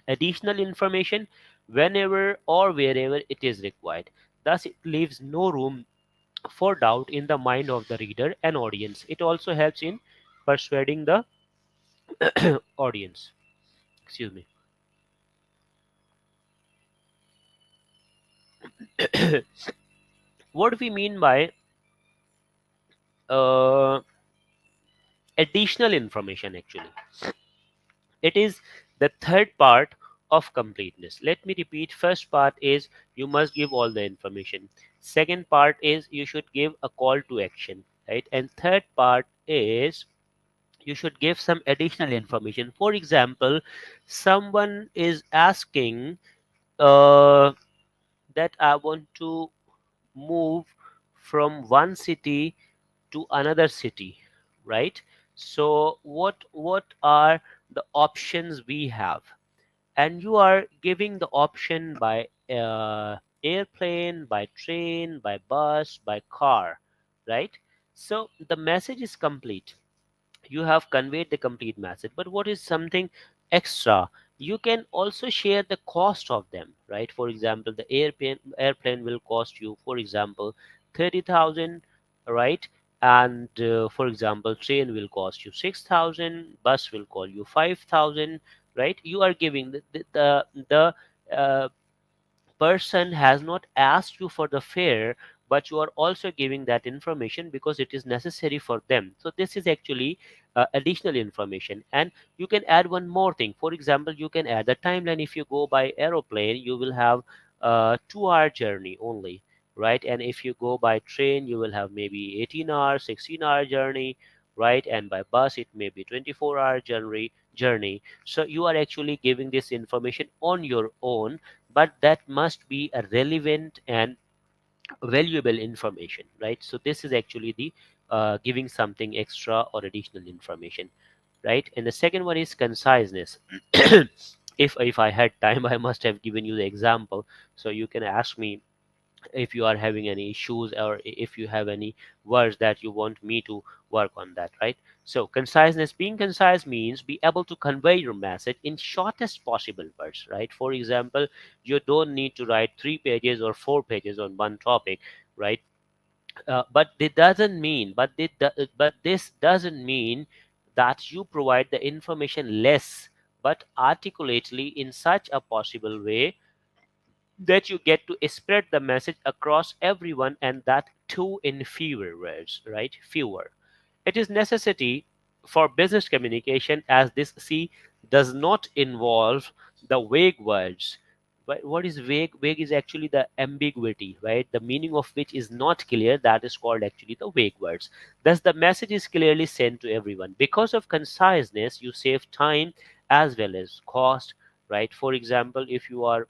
Speaker 2: additional information whenever or wherever it is required. Thus, it leaves no room for doubt in the mind of the reader and audience. It also helps in persuading the audience. Excuse me. What do we mean by uh, additional information? Actually, it is the third part of completeness. Let me repeat. First part is you must give all the information. Second part is you should give a call to action, right? And third part is you should give some additional information. For example, someone is asking uh, that I want to move from one city to another city, right? So what are the options we have? And you are giving the option by airplane, by train, by bus, by car, right? So the message is complete. You have conveyed the complete message, but what is something extra? You can also share the cost of them, right? For example, the airplane will cost you, for example, 30,000, right? And for example, train will cost you 6,000, bus will call you 5,000, right? You are giving the person has not asked you for the fare, but you are also giving that information because it is necessary for them. So this is actually additional information. And you can add one more thing. For example, you can add the timeline. If you go by aeroplane, you will have a 2 hour journey only, right? And if you go by train, you will have maybe 18 hours, 16-hour journey, right? And by bus it may be 24-hour journey. So you are actually giving this information on your own, but that must be a relevant and valuable information, right? So this is actually the giving something extra or additional information, right? And the second one is conciseness. If I had time, I must have given you the example, so you can ask me if you are having any issues, or if you have any words that you want me to work on that, right? So conciseness, being concise means be able to convey your message in shortest possible words, right? For example, you don't need to write 3 pages or 4 pages on one topic, right? But this doesn't mean that you provide the information less, but articulately in such a possible way that you get to spread the message across everyone, and that too in fewer words, right? Fewer. It is necessity for business communication, as this C does not involve the vague words. But what is vague? Vague is actually the ambiguity, right? The meaning of which is not clear. That is called actually the vague words. Thus, the message is clearly sent to everyone. Because of conciseness, you save time as well as cost, right? For example, if you are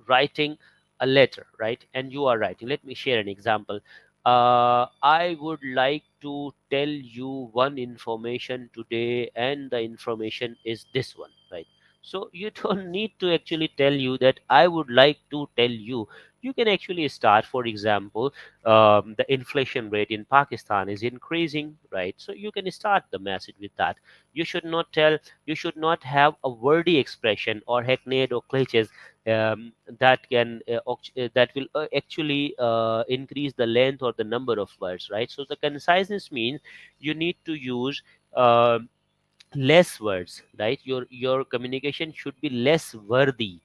Speaker 2: writing a letter, right? And you are writing, let me share an example. I would like to tell you one information today, and the information is this one, right? So you don't need to actually tell you that I would like to tell you. You can actually start, for example, the inflation rate in Pakistan is increasing, right? So you can start the message with that. You should not tell, you should not have a wordy expression or hackneyed or cliches that will actually increase the length or the number of words, right? So the conciseness means you need to use um less words, right? Your communication should be less wordy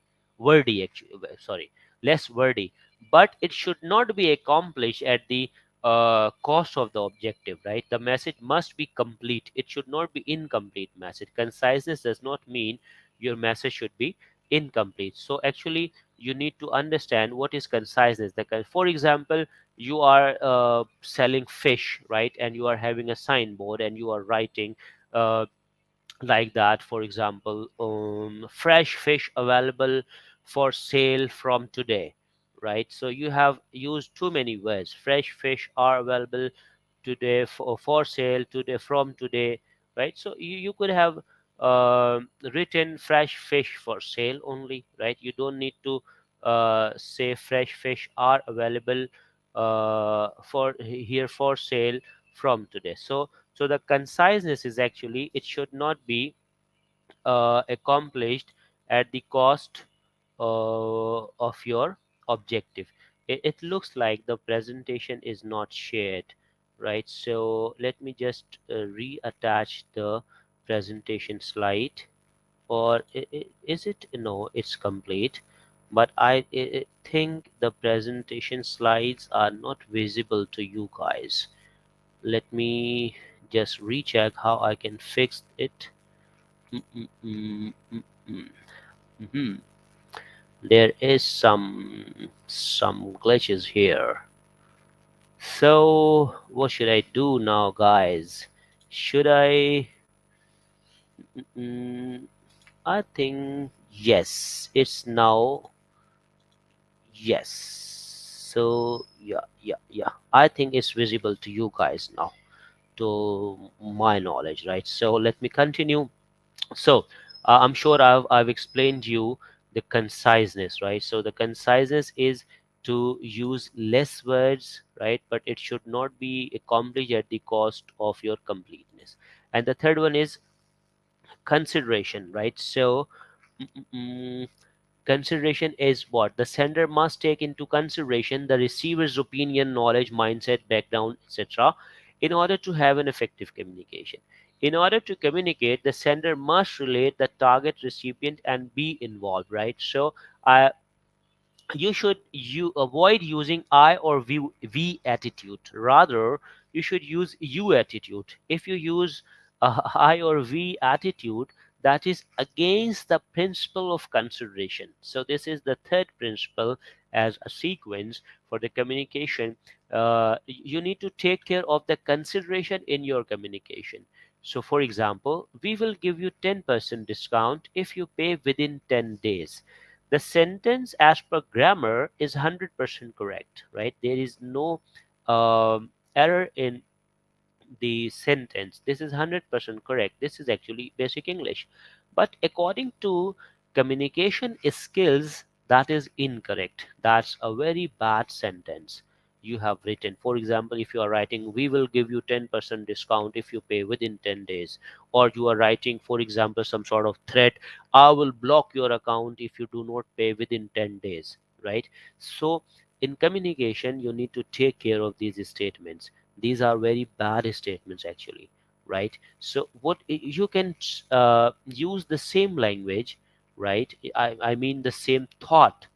Speaker 2: actually, sorry, less wordy, but it should not be accomplished at the cost of the objective, right? The message must be complete. It should not be incomplete message. Conciseness does not mean your message should be incomplete. So actually you need to understand what is conciseness. For example, you are selling fish, right? And you are having a signboard and you are writing uh, like that. For example, fresh fish available for sale from today, right? So you have used too many words. Fresh fish are available today, for sale today, from today, right? So you could have written fresh fish for sale only, right? You don't need to say fresh fish are available for here for sale from today. So the conciseness is actually, it should not be accomplished at the cost of your objective. It looks like the presentation is not shared, right? So let me just reattach the presentation slide. Or is it? No, it's complete. But I think the presentation slides are not visible to you guys. Let me just recheck how I can fix it. Mm, mm, mm, mm, mm. Mhm. There is some glitches here. So what should I do now, guys? Should I? Mm, I think yes. It's now yes. So yeah. I think it's visible to you guys now, to my knowledge, right? So let me continue. So I'm sure I've explained you the conciseness, right? So the conciseness is to use less words, right? But it should not be accomplished at the cost of your completeness. And the third one is consideration, right? So mm, mm, mm, consideration is what the sender must take into consideration the receiver's opinion, knowledge, mindset, background, etc., in order to have an effective communication. In order to communicate, the sender must relate the target recipient and be involved, right? So uh, you avoid using I or we attitude. Rather, you should use you attitude. If you use I or we attitude, that is against the principle of consideration. So this is the third principle as a sequence for the communication. You need to take care of the consideration in your communication. So for example, we will give you 10% discount if you pay within 10 days. The sentence as per grammar is 100% correct, right? There is no error in the sentence. This is 100% correct. This is actually basic English. But according to communication skills, that is incorrect. That's a very bad sentence you have written. For example, if you are writing, we will give you 10% discount if you pay within 10 days, or you are writing, for example, some sort of threat, I will block your account if you do not pay within 10 days, right? So, in communication, you need to take care of these statements. These are very bad statements actually, right? So what you can use the same language, right? I mean the same thought,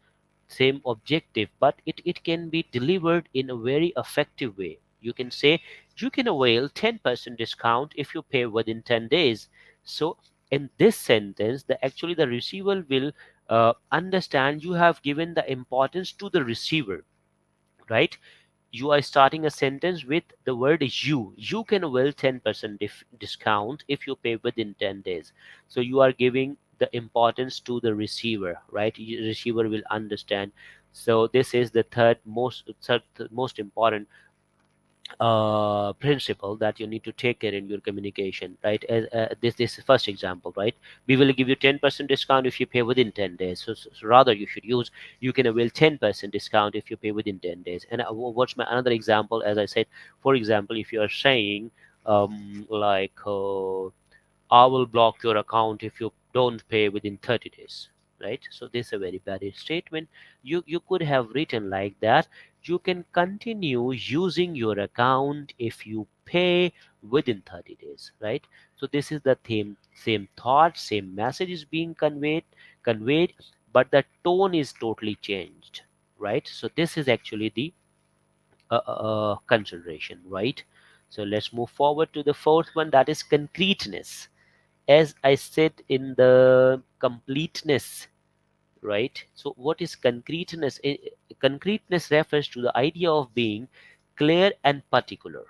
Speaker 2: same objective, but it can be delivered in a very effective way. You can say you can avail 10% discount if you pay within 10 days. So in this sentence, the receiver will understand you have given the importance to the receiver, right? You are starting a sentence with the word you can avail 10% discount if you pay within 10 days. So you are giving the importance to the receiver, right? Receiver will understand. So this is the third most important principle that you need to take care in your communication, right? This first example, right? We will give you 10% discount if you pay within 10 days. So rather you should use you can avail 10% discount if you pay within 10 days. And what's my another example? As I said, for example, if you are saying like I will block your account if you don't pay within 30 days. Right? So this is a very bad statement. You could have written like that. You can continue using your account if you pay within 30 days. Right? So this is the same thought, same message is being conveyed, but the tone is totally changed. Right? So this is actually the consideration. Right? So let's move forward to the fourth one, that is concreteness. As I said in the completeness, right? So, what is concreteness? Concreteness refers to the idea of being clear and particular.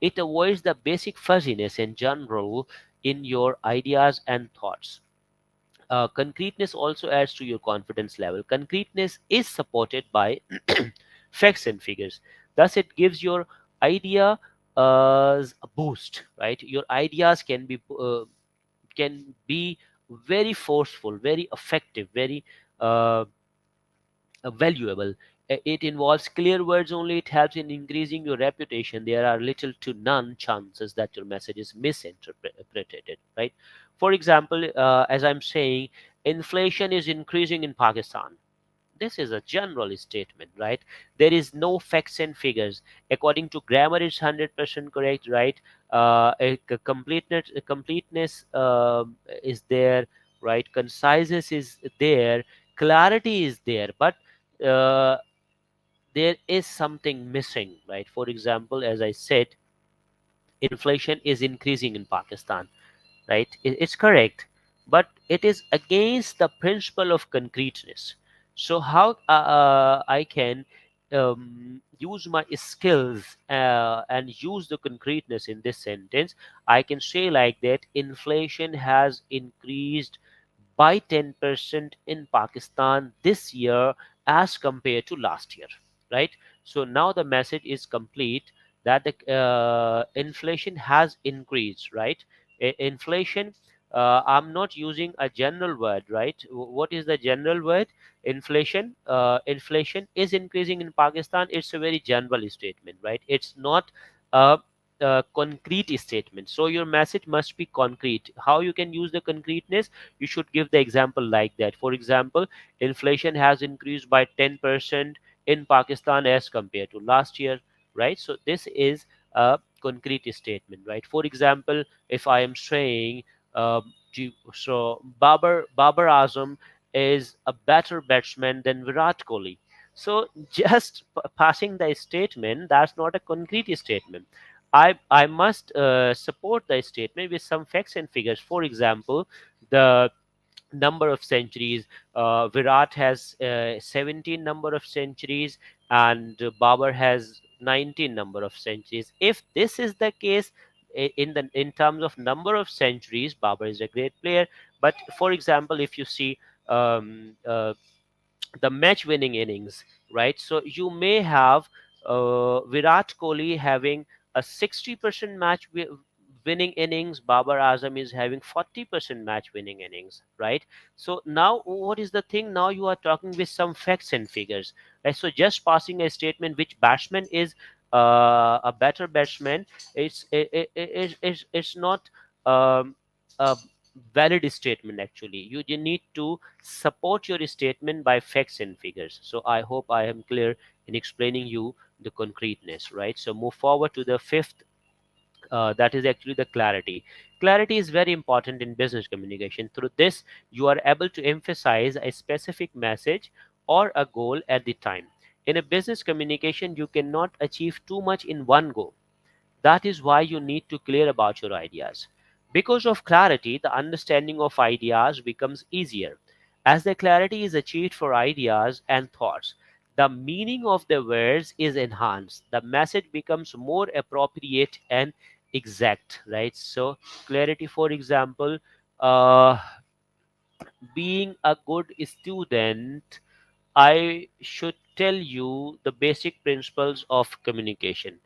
Speaker 2: It avoids the basic fuzziness in general in your ideas and thoughts. Concreteness also adds to your confidence level. Concreteness is supported by facts and figures. Thus, it gives your idea a boost, right? Your ideas can be very forceful, very effective, very uh, valuable. It involves clear words only. It helps in increasing your reputation. There are little to none chances that your message is misinterpreted, right? For example, as I'm saying, inflation is increasing in Pakistan. This is a general statement, right? There is no facts and figures. According to grammar, it's 100% correct, right? Completeness is there, right? Conciseness is there, clarity is there, but uh, there is something missing, right? For example, as I said, inflation is increasing in Pakistan, right? It's correct, but it is against the principle of concreteness. So how I can use my skills and use the concreteness in this sentence? I can say like that: inflation has increased by 10% in Pakistan this year as compared to last year, right? So now the message is complete that the inflation has increased, right? Inflation, I'm not using a general word, right? What is the general word? Inflation. Inflation is increasing in Pakistan. It's a very general statement, right? It's not a concrete statement. So your message must be concrete. How you can use the concreteness? You should give the example like that. For example, inflation has increased by 10% in Pakistan as compared to last year, right? So this is concrete statement, right? For example, if I am saying, so Babar Azam is a better batsman than Virat Kohli. So just passing the statement, that's not a concrete statement. I must support the statement with some facts and figures. For example, the number of centuries. Virat has 17 number of centuries, and Babar has 19 number of centuries. If this is the case, in terms of number of centuries, Babar is a great player. But for example, if you see um, uh, the match winning innings, right? So you may have Virat Kohli having a 60% winning innings, Babar Azam is having 40% match winning innings, right? So now what is the thing? Now you are talking with some facts and figures, right? So just passing a statement which batsman is a better batsman, it's not um, a valid statement actually. You need to support your statement by facts and figures. So I hope I am clear in explaining you the concreteness, right? So move forward to the fifth, that is actually the clarity. Clarity is very important in business communication. Through this, you are able to emphasize a specific message or a goal at the time. In a business communication, you cannot achieve too much in one go. That is why you need to clear about your ideas. Because of clarity, the understanding of ideas becomes easier. As the clarity is achieved for ideas and thoughts, the meaning of the words is enhanced. The message becomes more appropriate and exact, right? So, clarity, for example, uh, being a good student, I should tell you the basic principles of communication.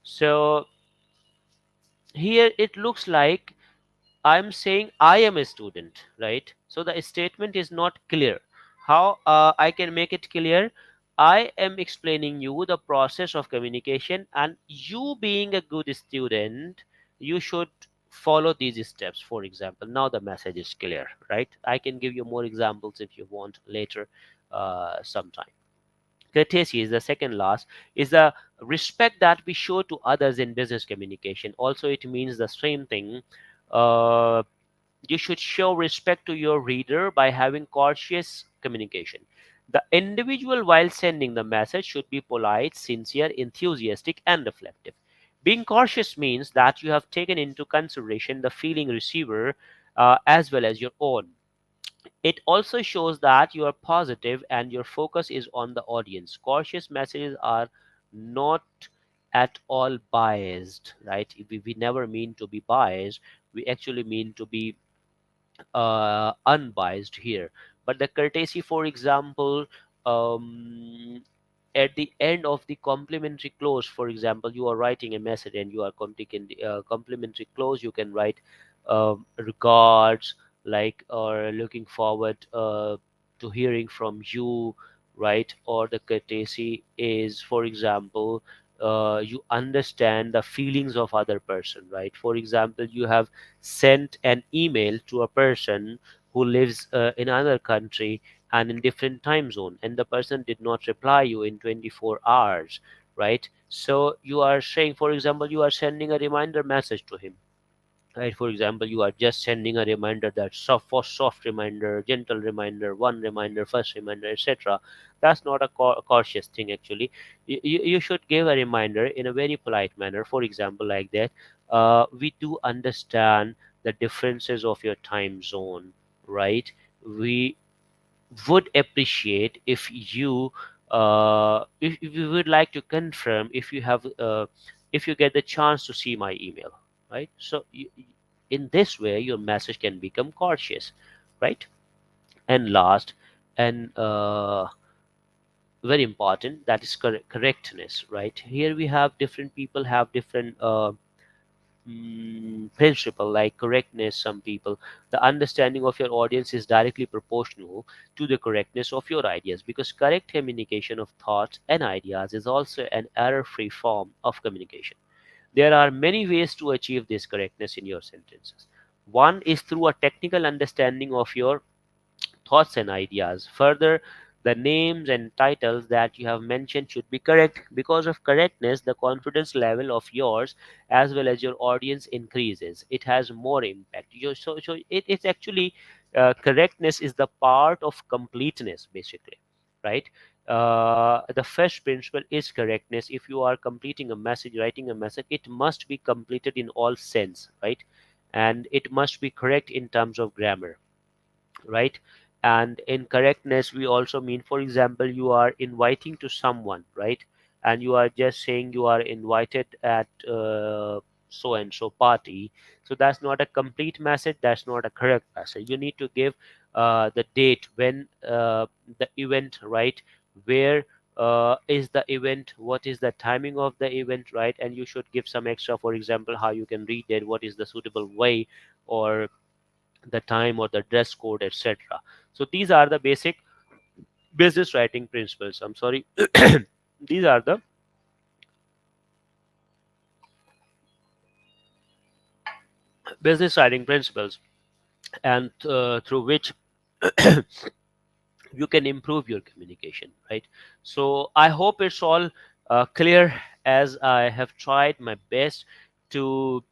Speaker 2: So, here it looks like I'm saying I am a student, right? So the statement is not clear. How I can make it clear? I am explaining you the process of communication, and you being a good student, you should follow these steps. For example, now the message is clear, right? I can give you more examples if you want later, sometime. Courtesy is the second last, is the respect that we show to others in business communication. Also, it means the same thing. uh, you should show respect to your reader by having courteous communication. The individual, while sending the message, should be polite, sincere, enthusiastic, and reflective. Being cautious means that you have taken into consideration the feeling receiver, as well as your own. It also shows that you are positive and your focus is on the audience. Cautious messages are not at all biased, right? We never mean to be biased. We actually mean to be unbiased here. But the courtesy, for example, um, at the end of the complimentary clause, for example, you are writing a message and you are complimentary clause, you can write regards, like, or looking forward to hearing from you, right? Or the courtesy is, for example, you understand the feelings of other person, right? For example, you have sent an email to a person who lives in another country and in different time zone, and the person did not reply you in 24 hours, right? So you are saying, for example, you are sending a reminder message to him, right? For example, you are just sending a reminder, that soft reminder, gentle reminder, one reminder, first reminder, etc. That's not a cautious thing actually. You should give a reminder in a very polite manner, for example, like that. We do understand the differences of your time zone, right? We would appreciate if you, if you would like to confirm if you have, if you get the chance to see my email, right? So in this way your message can become cautious, right? And last, and very important, that is correctness, right? Here we have different people have different principle, like correctness. Some people, the understanding of your audience is directly proportional to the correctness of your ideas, because correct communication of thoughts and ideas is also an error free form of communication. There are many ways to achieve this correctness in your sentences. One is through a technical understanding of your thoughts and ideas. Further, The names and titles that you have mentioned should be correct. Because of correctness, the confidence level of yours as well as your audience increases. It has more impact. It's actually correctness is the part of completeness, basically, right? The first principle is correctness. If you are completing a message, writing a message, it must be completed in all sense, right? And it must be correct in terms of grammar, right? And in correctness, we also mean, for example, you are inviting to someone, right? And you are just saying you are invited at so and so party. So that's not a complete message, that's not a correct message. You need to give the date when the event, right? Where is the event, what is the timing of the event, right? And you should give some extra, for example, how you can read it, what is the suitable way, or the time, or the dress code, etc. So these are the basic business writing principles. I'm sorry. These are the business writing principles, and through which you can improve your communication, right? So I hope it's all clear, as I have tried my best to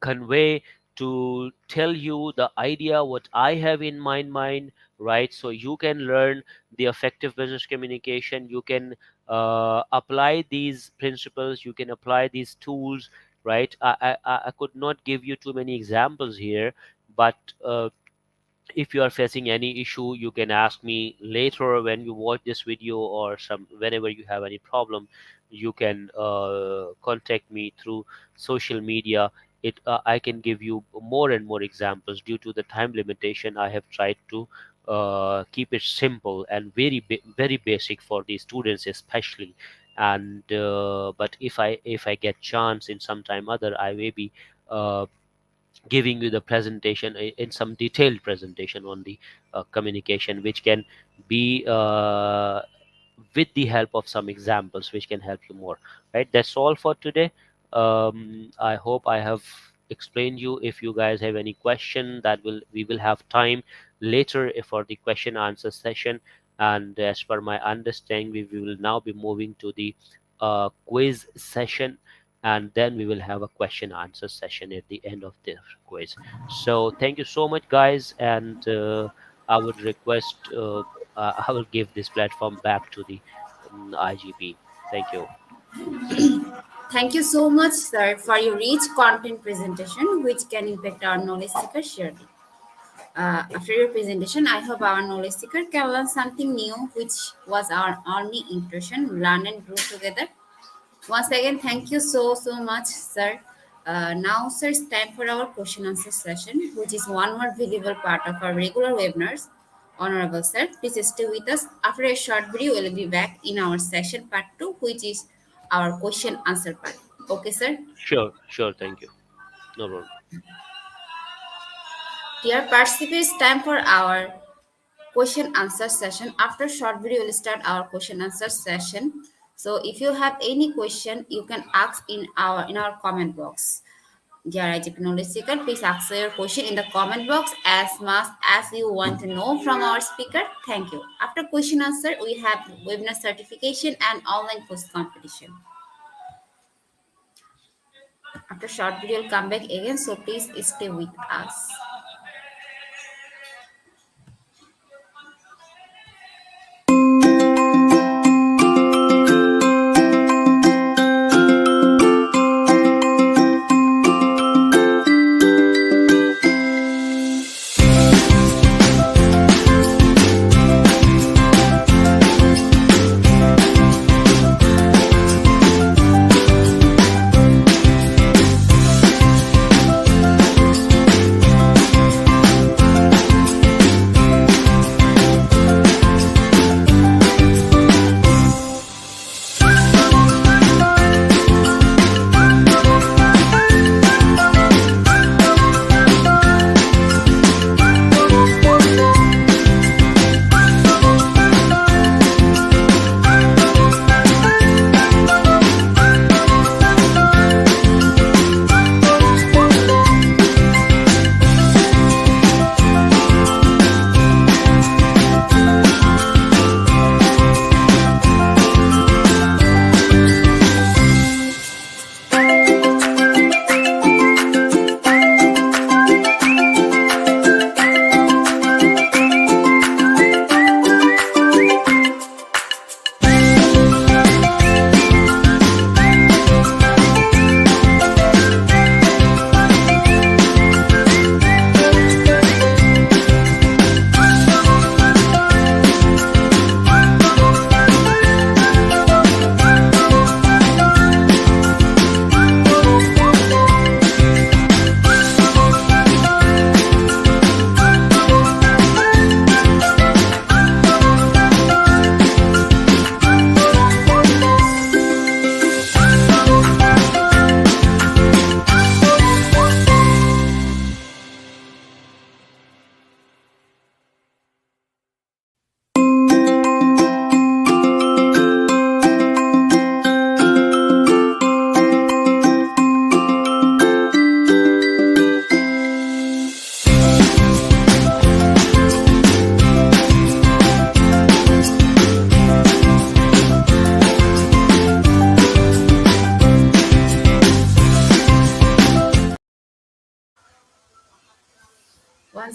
Speaker 2: convey, to tell you the idea what I have in my mind, right? So you can learn the effective business communication. You can apply these principles, you can apply these tools, right? I could not give you too many examples here, but if you are facing any issue, you can ask me later when you watch this video, or some whenever you have any problem. You can contact me through social media. I can give you more and more examples. Due to the time limitation, I have tried to keep it simple and very basic for the students especially. And but if I get chance in some time other, I may be uh, giving you the presentation in some detailed presentation on the communication, which can be with the help of some examples which can help you more, right? That's all for today. I hope I have explained you. If you guys have any question, that will we will have time later for the question answer session. And as per my understanding, we will now be moving to the quiz session, and then we will have a question answer session at the end of the quiz. So thank you so much, guys, and I would request I will give this platform back to the IGP. Thank you.
Speaker 1: Thank you so much, sir, for your rich content presentation, which can impact our knowledge seeker surely. After your presentation, I hope our knowledge seeker can learn something new, which was our only intention, learn and grow together. Once again, thank you so much, sir. Now, sir, it's time for our question answer session, which is one more valuable part of our regular webinars. Honorable sir, please stay with us. After a short video, we'll be back in our session part 2, which is our question answer part. Okay, sir?
Speaker 2: Sure, sure. Thank you. No problem.
Speaker 1: Dear participants, time for our question answer session. After short video, we'll start our question answer session. So if you have any question, you can ask in our comment box. Dear IGP knowledge seeker, please ask your question in the comment box as much as you want to know from our speaker. Thank you. After question answer, we have webinar certification and online post competition. After short video, we'll come back again. So please stay with us.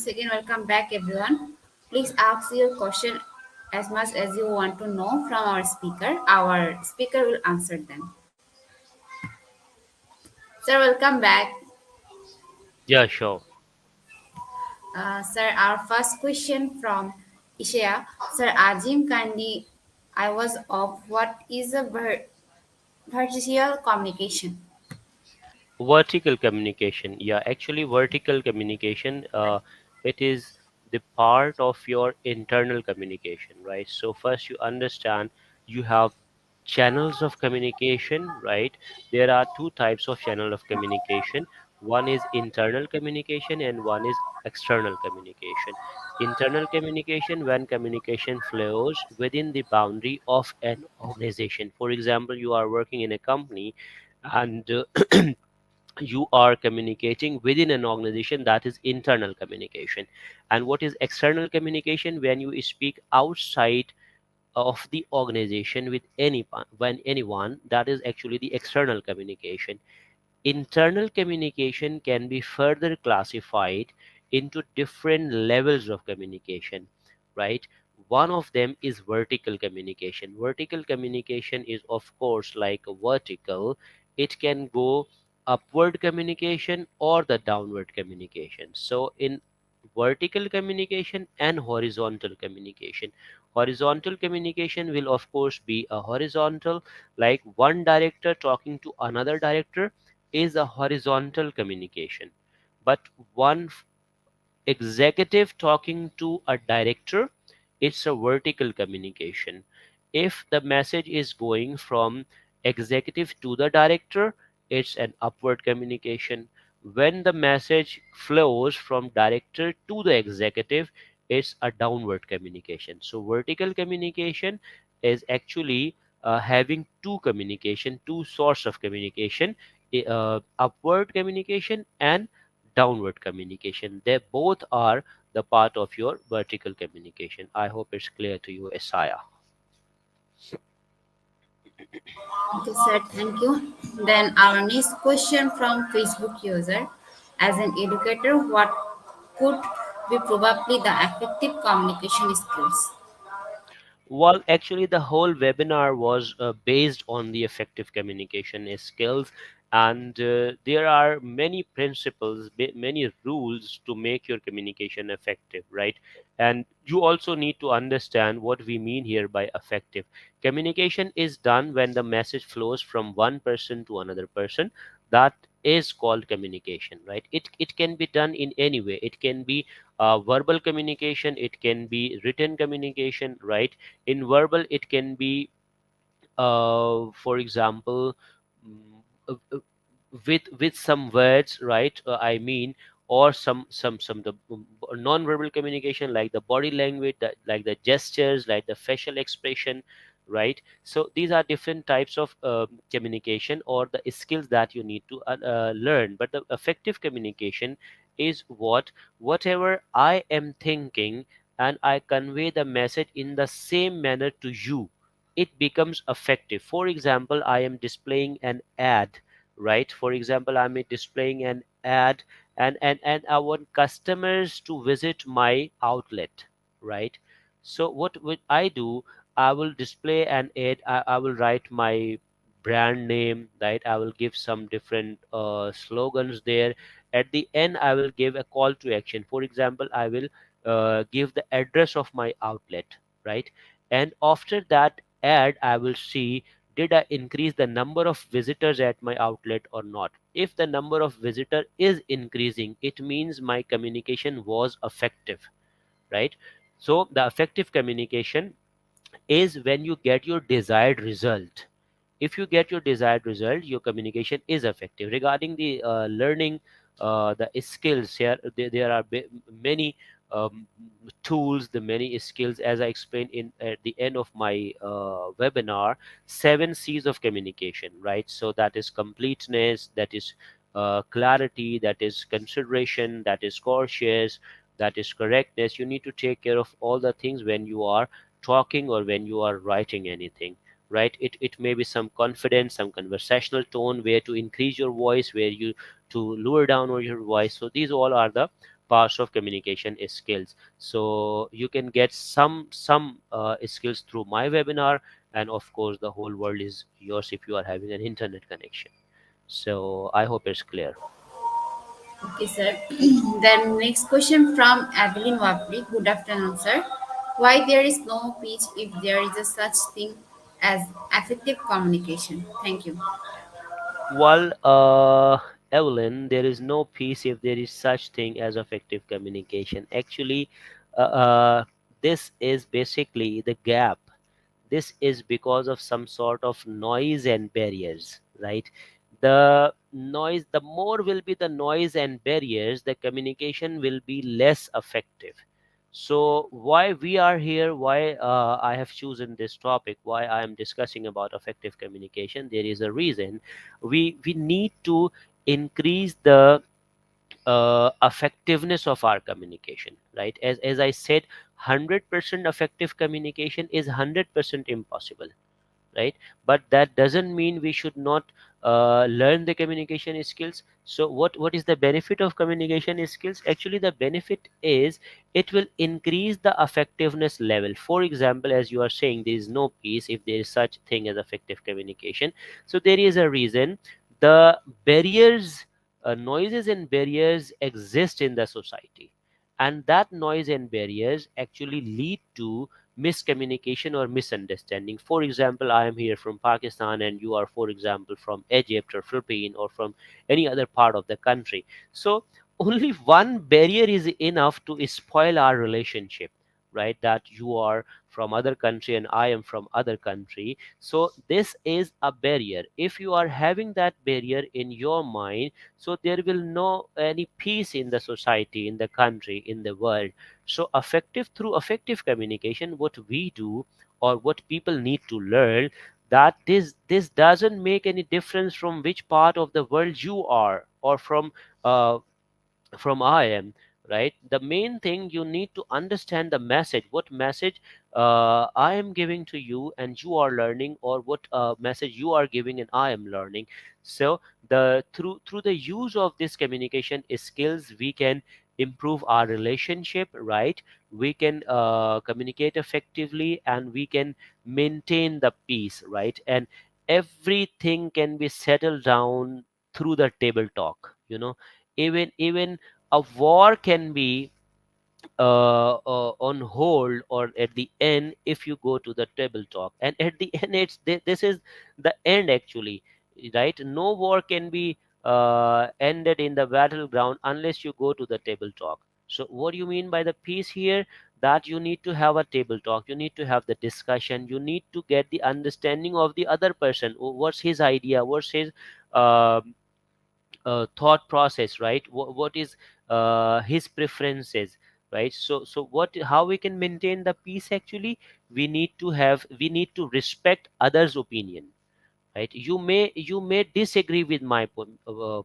Speaker 1: Once again, welcome back, everyone. Please ask your question as much as you want to know from our speaker. Our speaker will answer them. Sir, welcome back.
Speaker 2: Yeah, sure.
Speaker 1: Sir, our first question from Ishaya. Sir, Ajim kindly, I was of what is a virtual communication?
Speaker 2: Vertical communication. Yeah, actually, vertical communication, it is the part of your internal communication, right? So first you understand you have channels of communication, right? There are two types of channel of communication. One is internal communication and one is external communication. Internal communication, when communication flows within the boundary of an organization. For example, you are working in a company and you are communicating within an organization, that is internal communication. And what is external communication? When you speak outside of the organization with anyone, that is actually the external communication. Internal communication can be further classified into different levels of communication, right? One of them is vertical communication. Vertical communication is, of course, like a vertical. It can go upward communication or the downward communication. So, in vertical communication and horizontal communication, horizontal communication will, of course, be a horizontal, like one director talking to another director is a horizontal communication. But one executive talking to a director, it's a vertical communication. If the message is going from executive to the director, it's an upward communication. When the message flows from director to the executive, it's a downward communication. So vertical communication is actually having two communication, two source of communication, upward communication and downward communication. They both are the part of your vertical communication. I hope it's clear to you, Isaiah.
Speaker 1: Okay, sir, thank you. Then our next question from Facebook user. As an educator, what could be probably the effective communication skills?
Speaker 2: Well, actually, the whole webinar was based on the effective communication skills, and there are many principles, many rules to make your communication effective, right? And you also need to understand what we mean here by effective. Communication is done when the message flows from one person to another person. That is called communication, right? It can be done in any way. It can be verbal communication, it can be written communication, right? In verbal it can be for example, mm, uh, uh, with some words, right? I mean, or some the non-verbal communication, like the body language, like the gestures, like the facial expression, right? So these are different types of communication or the skills that you need to learn. But the effective communication is whatever I am thinking and I convey the message in the same manner to you, it becomes effective. For example, I am displaying an ad, right? For example, I'm displaying an ad, and I want customers to visit my outlet, right? So what would I do? I will display an ad. I will write my brand name, right? I will give some different slogans there. At the end, I will give a call to action. For example, I will give the address of my outlet, right? And after that ad, I will see, did I increase the number of visitors at my outlet or not? If the number of visitor is increasing, it means my communication was effective, right? So the effective communication is when you get your desired result. If you get your desired result, your communication is effective. Regarding the learning the skills here, there are many um, tools, the many skills, as I explained in at the end of my webinar. 7 C's of communication, right? So that is completeness, that is clarity, that is consideration, that is cautious, that is correctness. You need to take care of all the things when you are talking or when you are writing anything, right? It may be some confidence, some conversational tone, where to increase your voice, where you to lower down on your voice. So these all are the parts of communication skills. So you can get some skills through my webinar, and of course the whole world is yours if you are having an internet connection. So I hope it's clear.
Speaker 1: Okay, sir. Then next question from Evelyn Wapri. Good afternoon, sir. Why there is no pitch if there is a such thing as effective communication? Thank you.
Speaker 2: Well, Evelyn, there is no peace if there is such thing as effective communication. Actually, this is basically the gap. This is because of some sort of noise and barriers, right? The noise, the more will be the noise and barriers, the communication will be less effective. So why we are here, why I have chosen this topic, why I am discussing about effective communication, there is a reason. We need to increase the effectiveness of our communication, right? As I said, 100% effective communication is 100% impossible, right? But that doesn't mean we should not learn the communication skills. So what is the benefit of communication skills? Actually, the benefit is it will increase the effectiveness level. For example, as you are saying, there is no peace if there is such thing as effective communication. So there is a reason. The barriers, noises and barriers exist in the society, and that noise and barriers actually lead to miscommunication or misunderstanding. For example, I am here from Pakistan and you are, for example, from Egypt or Philippines or from any other part of the country. So only one barrier is enough to spoil our relationship, right? That you are from other country and I am from other country. So this is a barrier. If you are having that barrier in your mind, so there will no any peace in the society, in the country, in the world. So effective, through effective communication, what we do or what people need to learn, that this doesn't make any difference from which part of the world you are, or uh, from I am, right? The main thing, you need to understand the message, what message I am giving to you and you are learning, or what message you are giving and I am learning. So the through the use of this communication skills, we can improve our relationship, right? We can communicate effectively and we can maintain the peace, right? And everything can be settled down through the table talk, even a war can be on hold or at the end if you go to the table talk, and at the end this is the end actually, right? No war can be ended in the battleground unless you go to the table talk. So what do you mean by the peace here? That you need to have a table talk, you need to have the discussion, you need to get the understanding of the other person. What's his idea, what's his uh, thought process, right? What is his preferences, right? So what, how we can maintain the peace? Actually, we need to respect others opinion, right? You may disagree with my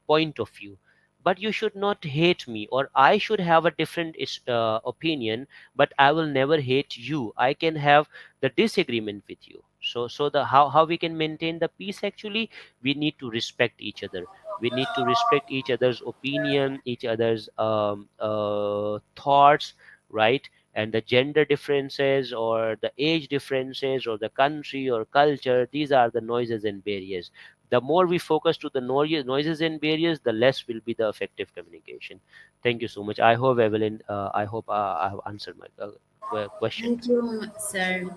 Speaker 2: point of view, but you should not hate me, or I should have a different opinion, but I will never hate you. I can have the disagreement with you. So the how we can maintain the peace? Actually, we need to respect each other. We need to respect each other's opinion, each other's thoughts, right? And the gender differences or the age differences or the country or culture, these are the noises and barriers. The more we focus to the noises and barriers, the less will be the effective communication. Thank you so much. I hope, Evelyn, I hope I have answered my question.
Speaker 1: Thank you, sir.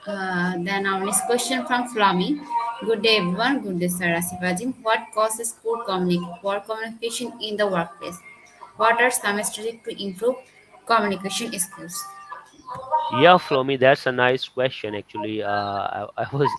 Speaker 1: Then our next question from Flami. Good day, everyone. Good day, sir. Asif Azim. What causes poor communication in the workplace? What are some strategies to improve communication skills?
Speaker 2: Yeah, Flomi, that's a nice question. Actually, I was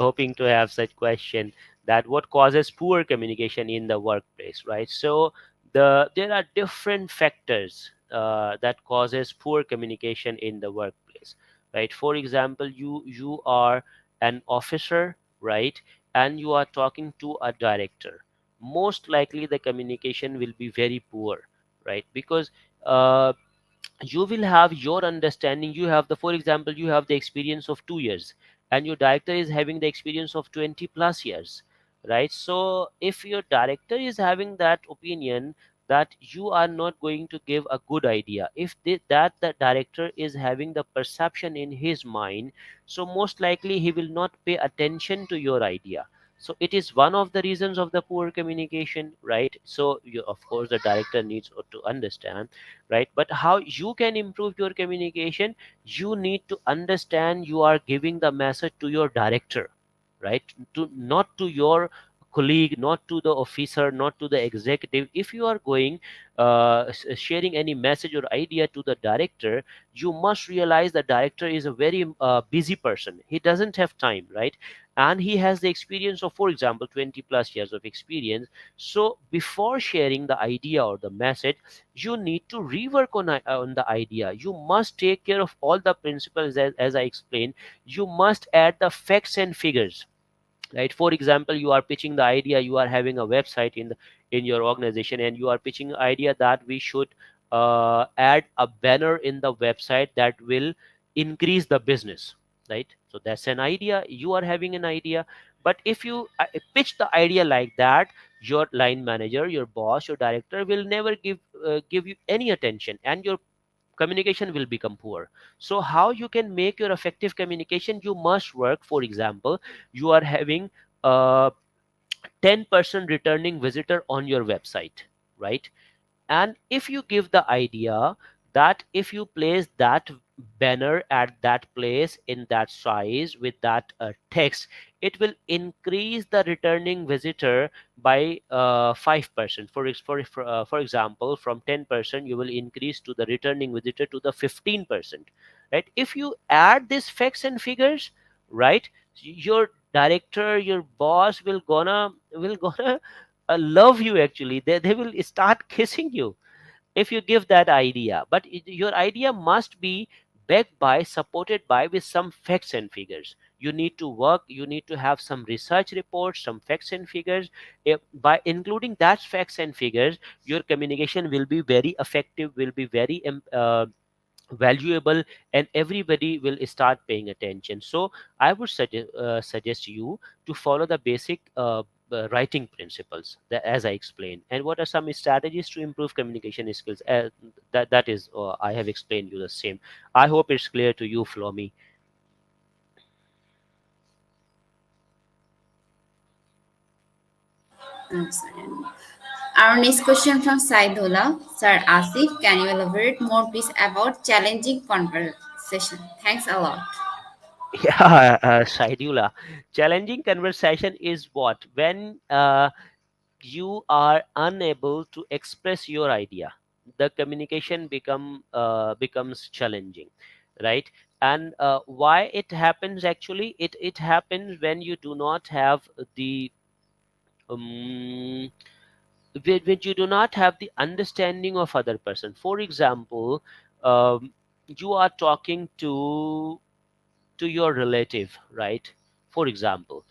Speaker 2: hoping to have such question, that what causes poor communication in the workplace, right? So there are different factors that causes poor communication in the workplace, right? For example, you are an officer, right? And you are talking to a director. Most likely, the communication will be very poor, right? Because uh, you will have your understanding, you have the, for example, you have the experience of 2 years and your director is having the experience of 20 plus years, right? So if your director is having that opinion, that you are not going to give a good idea. If that the director is having the perception in his mind, so most likely he will not pay attention to your idea. So it is one of the reasons of the poor communication, right? So you, of course the director needs to understand, right? But how you can improve your communication, you need to understand you are giving the message to your director, right? To not to your colleague, not to the officer, not to the executive. If you are going sharing any message or idea to the director, you must realize the director is a very busy person. He doesn't have time, right? And he has the experience of, for example, 20 plus years of experience. So before sharing the idea or the message, you need to rework on the idea. You must take care of all the principles, as I explained. You must add the facts and figures, right? For example, you are pitching the idea, you are having a website in your organization, and you are pitching the idea that we should add a banner in the website that will increase the business, right? So that's an idea, you are having an idea. But if you pitch the idea like that, your line manager, your boss, your director will never give you any attention, and your communication will become poor. So how you can make your effective communication? You must work, for example, you are having a 10% returning visitor on your website, right? And if you give the idea that if you place that banner at that place in that size with that text, it will increase the returning visitor by 5%. For example, from 10% you will increase to the returning visitor to the 15%, right? If you add these facts and figures, right, your director, your boss will gonna love you. Actually, they will start kissing you if you give that idea. But your idea must be backed by, supported by with some facts and figures. You need to work, you need to have some research reports, some facts and figures. By including that facts and figures, your communication will be very effective, will be very valuable, and everybody will start paying attention. So I would suggest you to follow the basic writing principles that, as I explained. And what are some strategies to improve communication skills? That is, I have explained you the same. I hope it's clear to you, Flomi.
Speaker 1: Sorry. Our next question from Saidullah. Sir Asif, can you elaborate more please about challenging conversation? Thanks a lot.
Speaker 2: Yeah, Shaidula. Challenging conversation is what? When you are unable to express your idea, the communication becomes challenging, right? And why it happens? Actually, it happens when you do not have the um, when you do not have the understanding of other person. For example, you are talking to your relative, right? For example,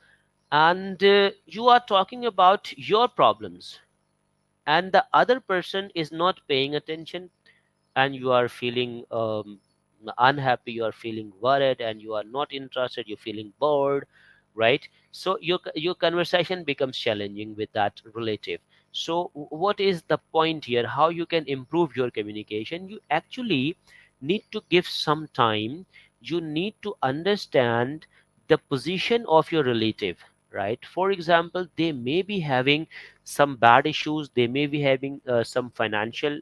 Speaker 2: and you are talking about your problems, and the other person is not paying attention, and you are feeling unhappy, you are feeling worried, and you are not interested, you're feeling bored, right? So your conversation becomes challenging with that relative. So what is the point here? How you can improve your communication? You actually need to give some time. You need to understand the position of your relative, right? For example, they may be having some bad issues, they may be having some financial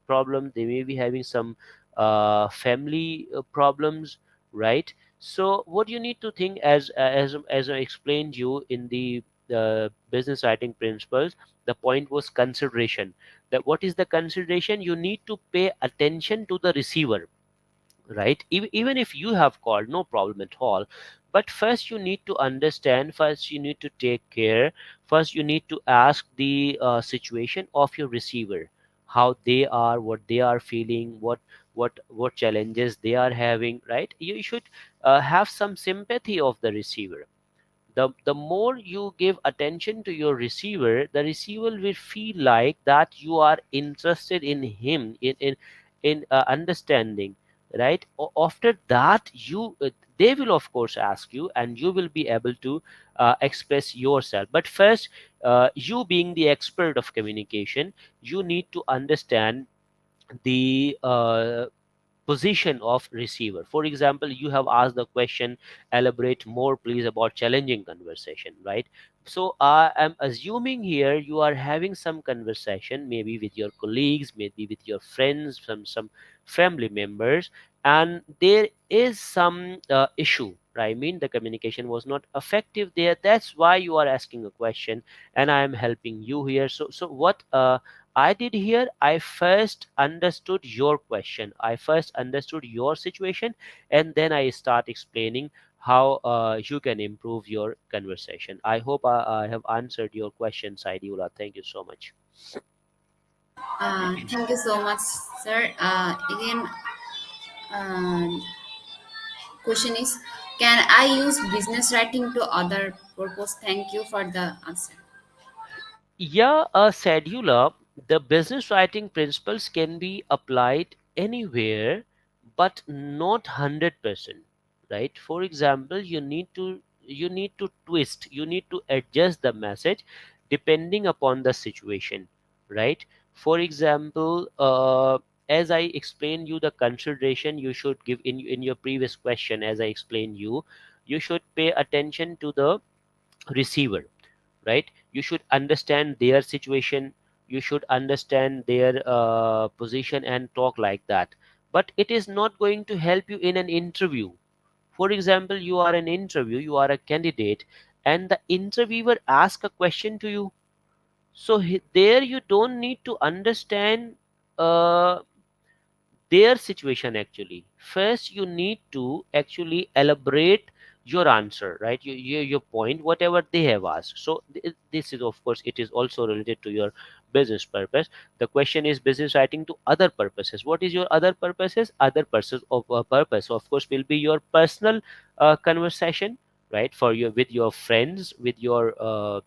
Speaker 2: problem, they may be having some family problems, right? So what you need to think, as I explained you in the business writing principles, the point was consideration. That what is the consideration? You need to pay attention to the receiver, right? Even if you have called, no problem at all. But first you need to understand, first you need to take care, first you need to ask the situation of your receiver, how they are, what they are feeling, what challenges they are having, right? You should have some sympathy of the receiver. The more you give attention to your receiver, the receiver will feel like that you are interested in him, in understanding, right? After that, they will of course ask you, and you will be able to express yourself. But first, you being the expert of communication, you need to understand the position of receiver. For example, you have asked the question, elaborate more please about challenging conversation, right? So I am assuming here you are having some conversation, maybe with your colleagues, maybe with your friends, some family members, and there is some issue. I mean, the communication was not effective there. That's why you are asking a question, and I am helping you here. So what I did here, I first understood your question. I first understood your situation, and then I start explaining how you can improve your conversation. I hope I have answered your question, Saidullah. Thank you so much.
Speaker 1: Thank you so much, sir. Again, uh, question is, can I use business writing to other purpose? Thank you for the answer.
Speaker 2: Yeah, Sadhula, the business writing principles can be applied anywhere, but not 100%, right? For example, you need to twist, you need to adjust the message depending upon the situation, right? For example, as I explained you the consideration you should give in your previous question, as I explained you should pay attention to the receiver, right? You should understand their situation, you should understand their position and talk like that. But it is not going to help you in an interview. For example, you are an interview, you are a candidate, and the interviewer asks a question to you. So there you don't need to understand uh, their situation. Actually, first you need to actually elaborate your answer, right? Your point, whatever they have asked. So this is, of course, it is also related to your business purpose. The question is business writing to other purposes. What is your other purposes? Other purposes of purpose, of course, will be your personal conversation, right? For your, with your friends, with your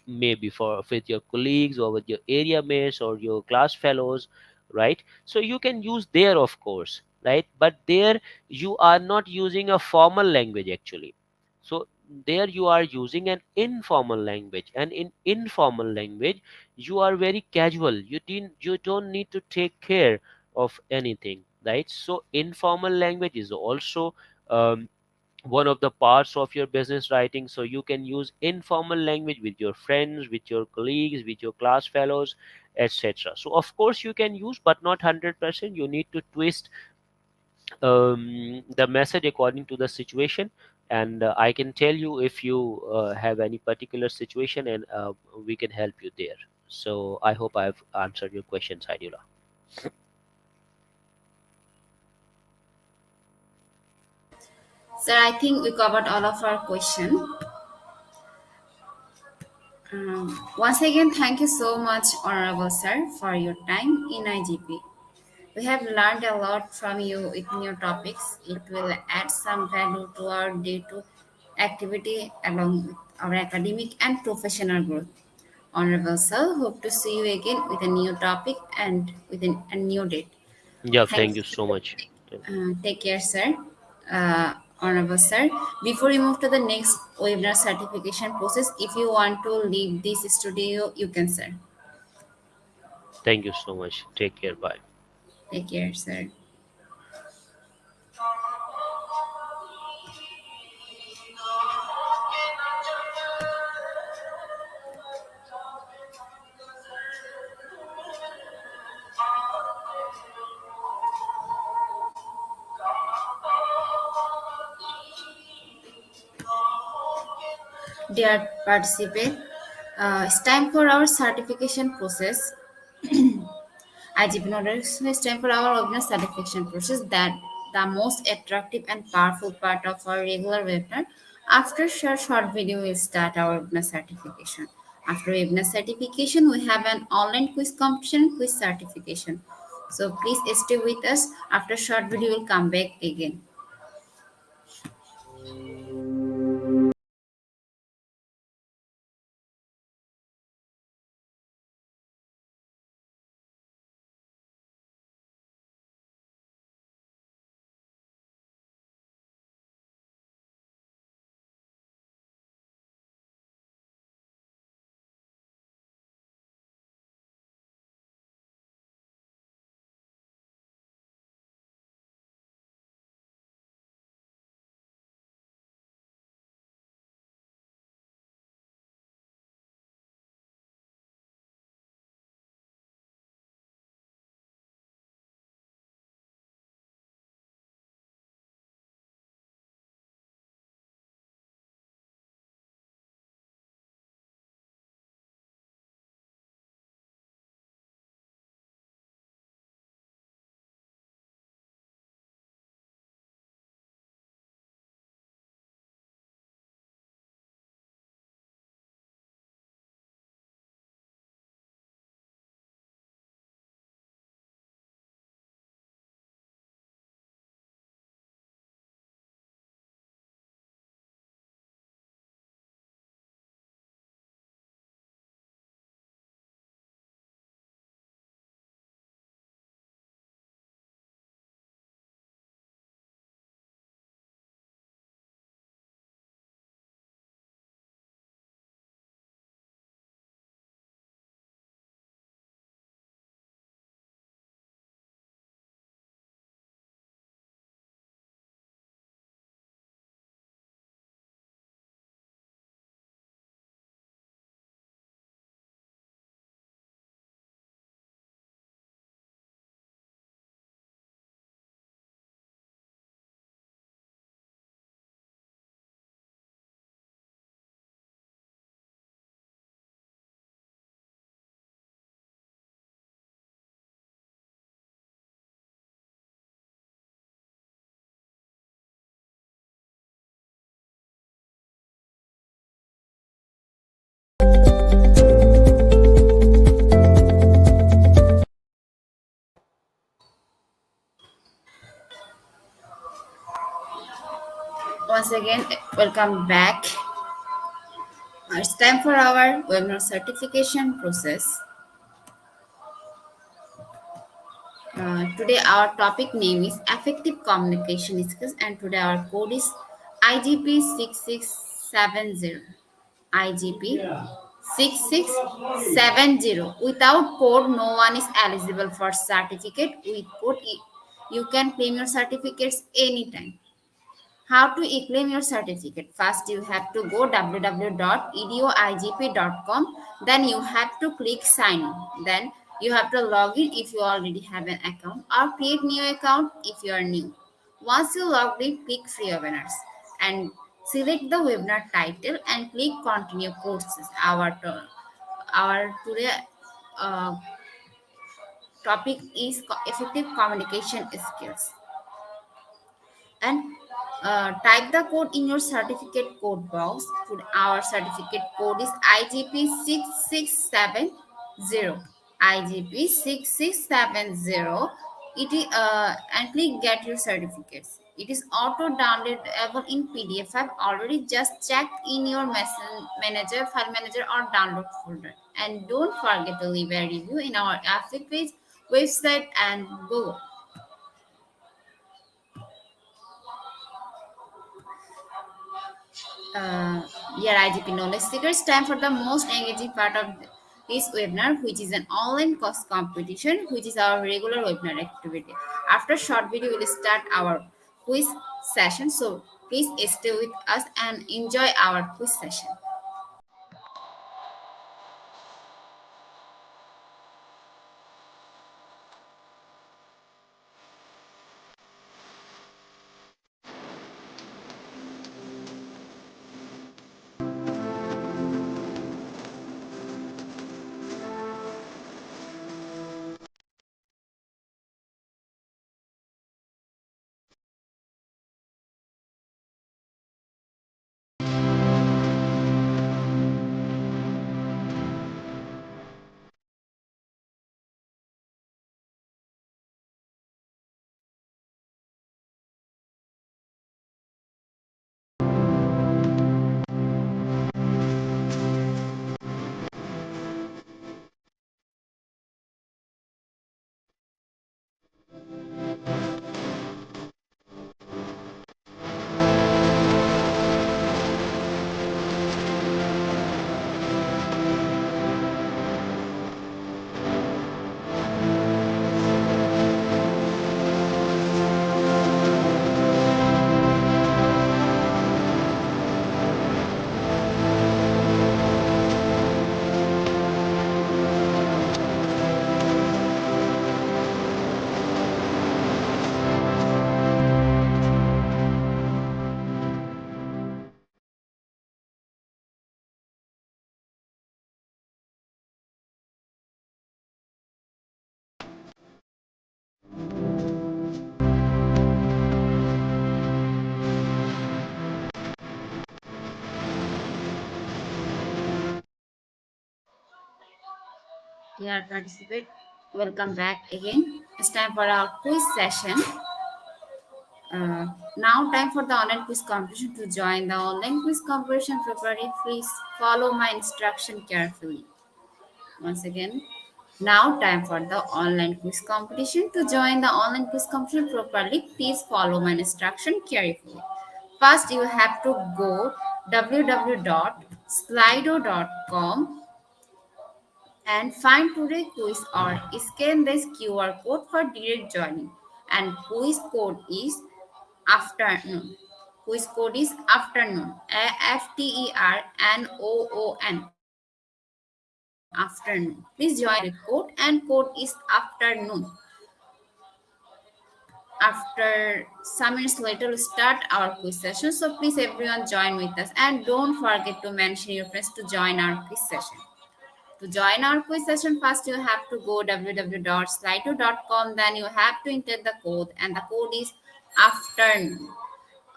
Speaker 2: maybe for with your colleagues or with your area mates or your class fellows, right? So you can use there, of course, right? But there you are not using a formal language actually. So there you are using an informal language, and in informal language you are very casual. You don't need to take care of anything, right? So informal language is also one of the parts of your business writing. So you can use informal language with your friends, with your colleagues, with your class fellows, etc. So of course you can use, but not 100%. You need to twist the message according to the situation. And I can tell you if you have any particular situation, and we can help you there. So I hope I've answered your question, Saidullah.
Speaker 1: Sir, I think we covered all of our question. Once again, thank you so much, Honorable Sir, for your time in IGP. We have learned a lot from you with new topics. It will add some value to our day-to activity along with our academic and professional growth. Honorable Sir, hope to see you again with a new topic and with a new date.
Speaker 2: Yeah,
Speaker 1: Thank
Speaker 2: thank you so much.
Speaker 1: Take care, sir. Honorable sir. Before we move to the next webinar certification process, if you want to leave this studio, you can, sir.
Speaker 2: Thank you so much. Take care. Bye.
Speaker 1: Take care, sir. Dear participant, it's time for our certification process. As you know, it's time for our webinar certification process, that the most attractive and powerful part of our regular webinar. After short video, we'll start our webinar certification. After webinar certification, we have an online quiz competition, quiz certification. So please stay with us. After short video, we'll come back again. Once again, welcome back. It's time for our webinar certification process. Today, our topic name is Effective Communication Skills, and today our code is IGP 6670. IGP 6670. Without code, no one is eligible for certificate. With code, you can claim your certificates anytime. How to claim your certificate? First, you have to go www.eduigp.com. Then you have to click sign in. Then you have to log in if you already have an account or create new account if you are new. Once you log in, click free webinars and select the webinar title and click continue courses. Our today uh, topic is effective communication skills. And type the code in your certificate code box. Our certificate code is IGP 6670. IGP 6670. And click get your certificates. It is auto downloadable in PDF. I've already just checked in your manager, file manager, or download folder. And don't forget to leave a review in our affiliate page, website, and Google. uh, Dear IGP knowledge seekers, time for the most engaging part of this webinar, which is an online course competition, which is our regular webinar activity. After short video, we'll start our quiz session. So please stay with us and enjoy our quiz session. Dear participant, welcome back again. It's time for our quiz session. Now time for the online quiz competition. To join the online quiz competition properly, please follow my instruction carefully. Once again, now time for the online quiz competition. To join the online quiz competition properly, please follow my instruction carefully. First, you have to go www.slido.com and find today quiz or scan this QR code for direct joining. And quiz code is afternoon. Quiz code is afternoon. AFTERNOON. Afternoon. Please join the code and code is afternoon. After some minutes later, we start our quiz session. So please everyone join with us and don't forget to mention your friends to join our quiz session. To join our quiz session, first you have to go www.slido.com. Then you have to enter the code and the code is afternoon.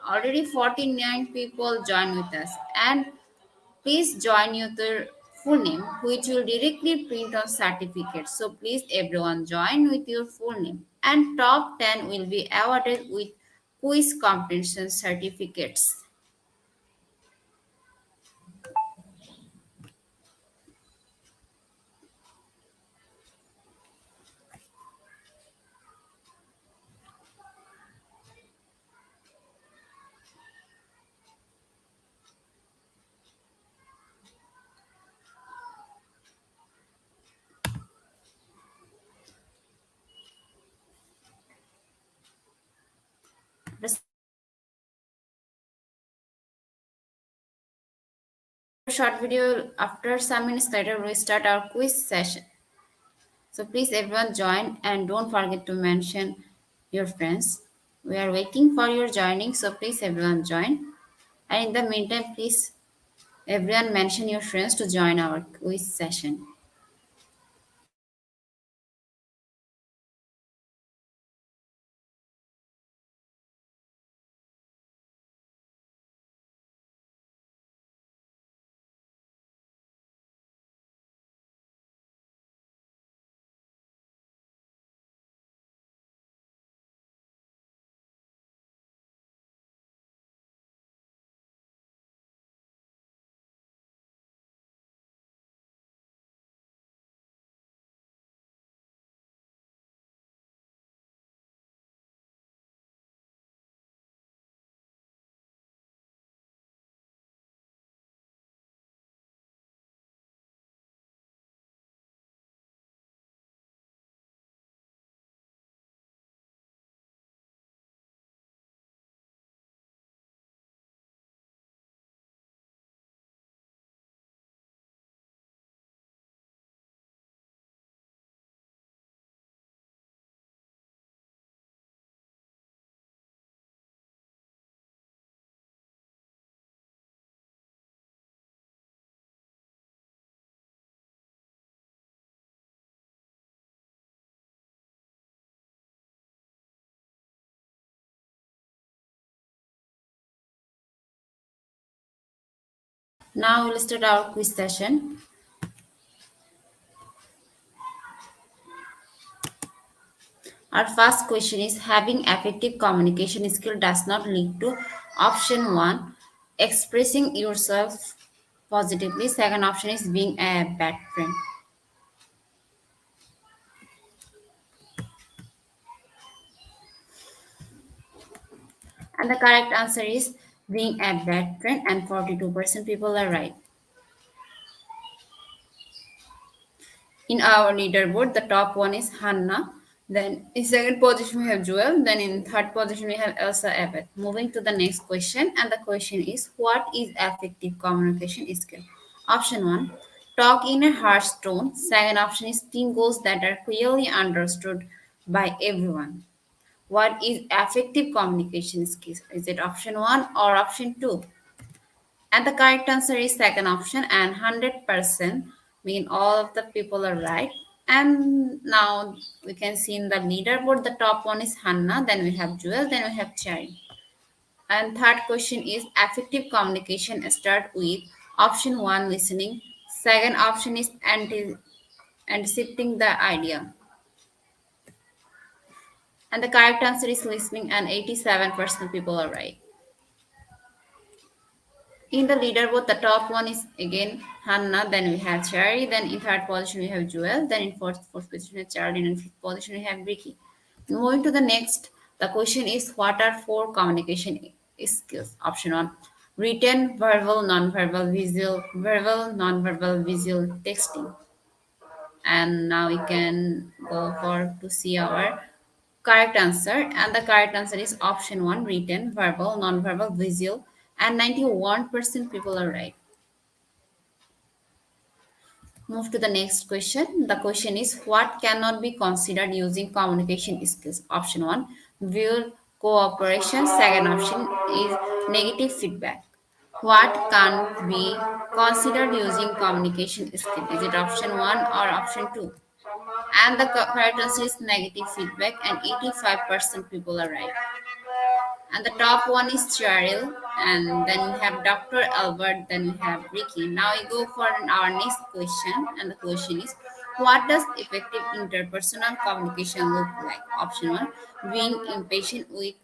Speaker 1: Already 49 people join with us and please join your full name which will directly print on certificate. So please everyone join with your full name and top 10 will be awarded with quiz competition certificates. After some minutes later, we start our quiz session. So please everyone join and don't forget to mention your friends. We are waiting for your joining, so please everyone join. And in the meantime, please everyone mention your friends to join our quiz session. Now we'll start our quiz session. Our first question is having effective communication skill does not lead to option 1 expressing yourself positively. Second option is being a bad friend. And the correct answer is being a bad friend, and 42% people are right. In our leaderboard, the top one is Hannah. Then in second position we have Joel. Then in third position we have Elsa Abbott. Moving to the next question, and the question is what is effective communication skill? Option one, talk in a harsh tone. Second option is team goals that are clearly understood by everyone. What is effective communication skills? Is it option one or option two? And the correct answer is second option, and 100% mean all of the people are right. And now we can see in the leaderboard, the top one is Hannah, then we have Jewel, then we have Cherry. And third question is effective communication start with option one, listening. Second option is anticipating the idea. And the correct answer is listening, and 87% people are right. In the leaderboard, the top one is again Hannah, then we have Cherry, then in third position we have Joel, then in fourth position we have Charlie, and in fifth position we have Ricky. Moving to the next, the question is what are four communication skills? Option one, written, verbal, non-verbal, visual, texting. And now we can go for to see our correct answer, and the correct answer is option 1, written, verbal, non-verbal, visual, and 91% people are right. Move to the next question. The question is what cannot be considered using communication skills? Option 1, viewer cooperation. Second option is negative feedback. What can't be considered using communication skill? Is it option 1 or option 2? And the correct answer is negative feedback, and 85% people are right. And the top one is Cheryl, and then we have Dr. Albert, then we have Ricky. Now we go for our next question, and the question is what does effective interpersonal communication look like? Option one, being impatient with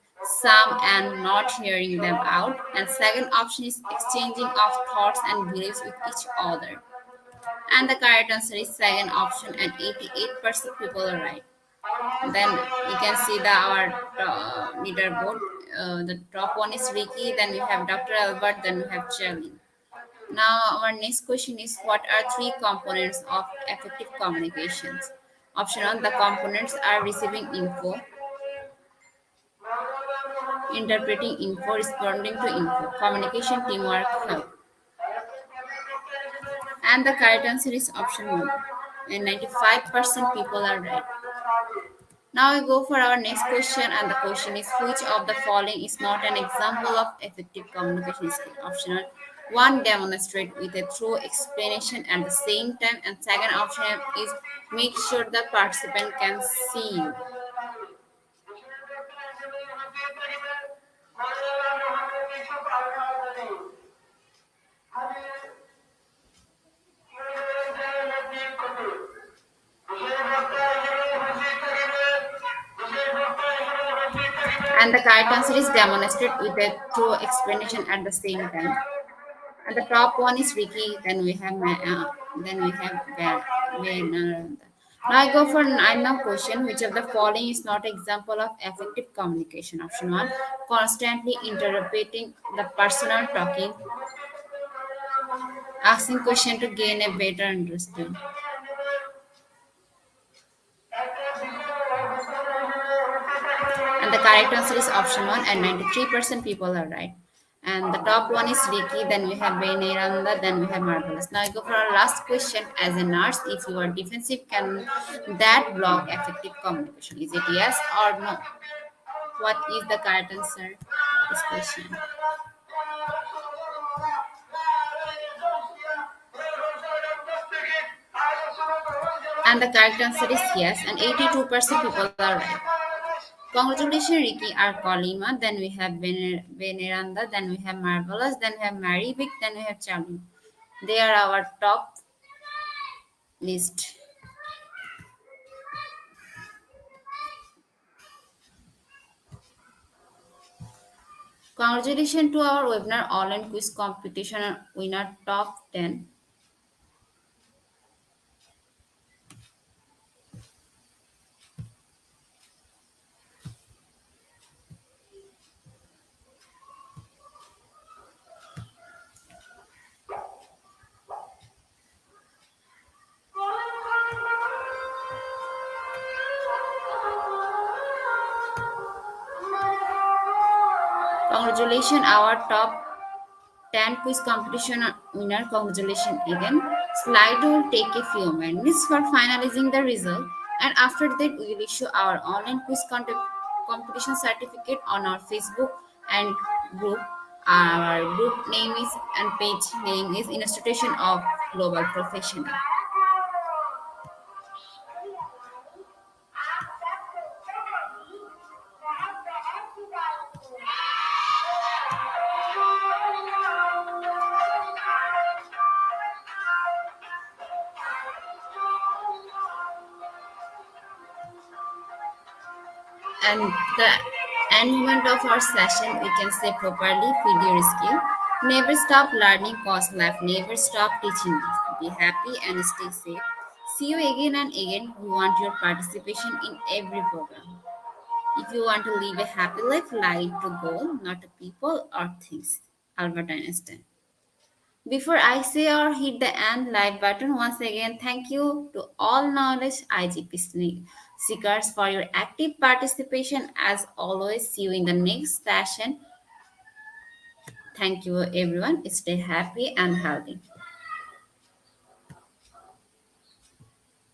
Speaker 1: some and not hearing them out. And second option is exchanging of thoughts and beliefs with each other. And the correct answer is second option, and 88% people are right. Then we can see our leaderboard. The top one is Ricky, then we have Dr. Albert, then we have Charlie. Now, our next question is what are three components of effective communications? Option one, the components are receiving info, interpreting info, responding to info, communication, teamwork, help. And the correct answer is option 1. And 95% people are right. Now we go for our next question, and the question is which of the following is not an example of effective communication skill? Optional 1, demonstrate with a true explanation at the same time, and second option is make sure the participant can see you. And the correct answer is demonstrate with a true explanation at the same time. And the top one is Ricky. Then we have Ben. Now I go for now question. Which of the following is not example of effective communication? Option 1, constantly interrupting the personal talking, asking question to gain a better understanding. And the correct answer is option 1, and 93% people are right. And the top one is Ricky, then we have Beniranda, then we have Marvelous. Now I go for our last question. As a nurse, if you are defensive, can that block effective communication? Is it yes or no? What is the correct answer for this question? And the correct answer is yes, and 82% people are right. Congratulations, Ricky are Colima. Then we have Veneranda. Then we have Marvelous. Then we have Marivic. Then we have Charlie. They are our top list. Congratulations to our webinar online quiz competition winner top 10. Congratulations, our top 10 quiz competition winner. Congratulations again. Slide will take a few minutes for finalizing the result, and after that, we will issue our online quiz competition certificate on our Facebook and group. Our group name is and page name is Institution of Global Professional. And the end moment of our session, we can say properly, feed your skill. Never stop learning, cause life never stop teaching us. Be happy and stay safe. See you again and again. We want your participation in every program. If you want to live a happy life, light to goal, not to people or things. Albert Einstein. Before I say or hit the end live button, once again, thank you to all knowledge IGP seekers for your active participation. As always, see you in the next session. Thank you, everyone. Stay happy and healthy.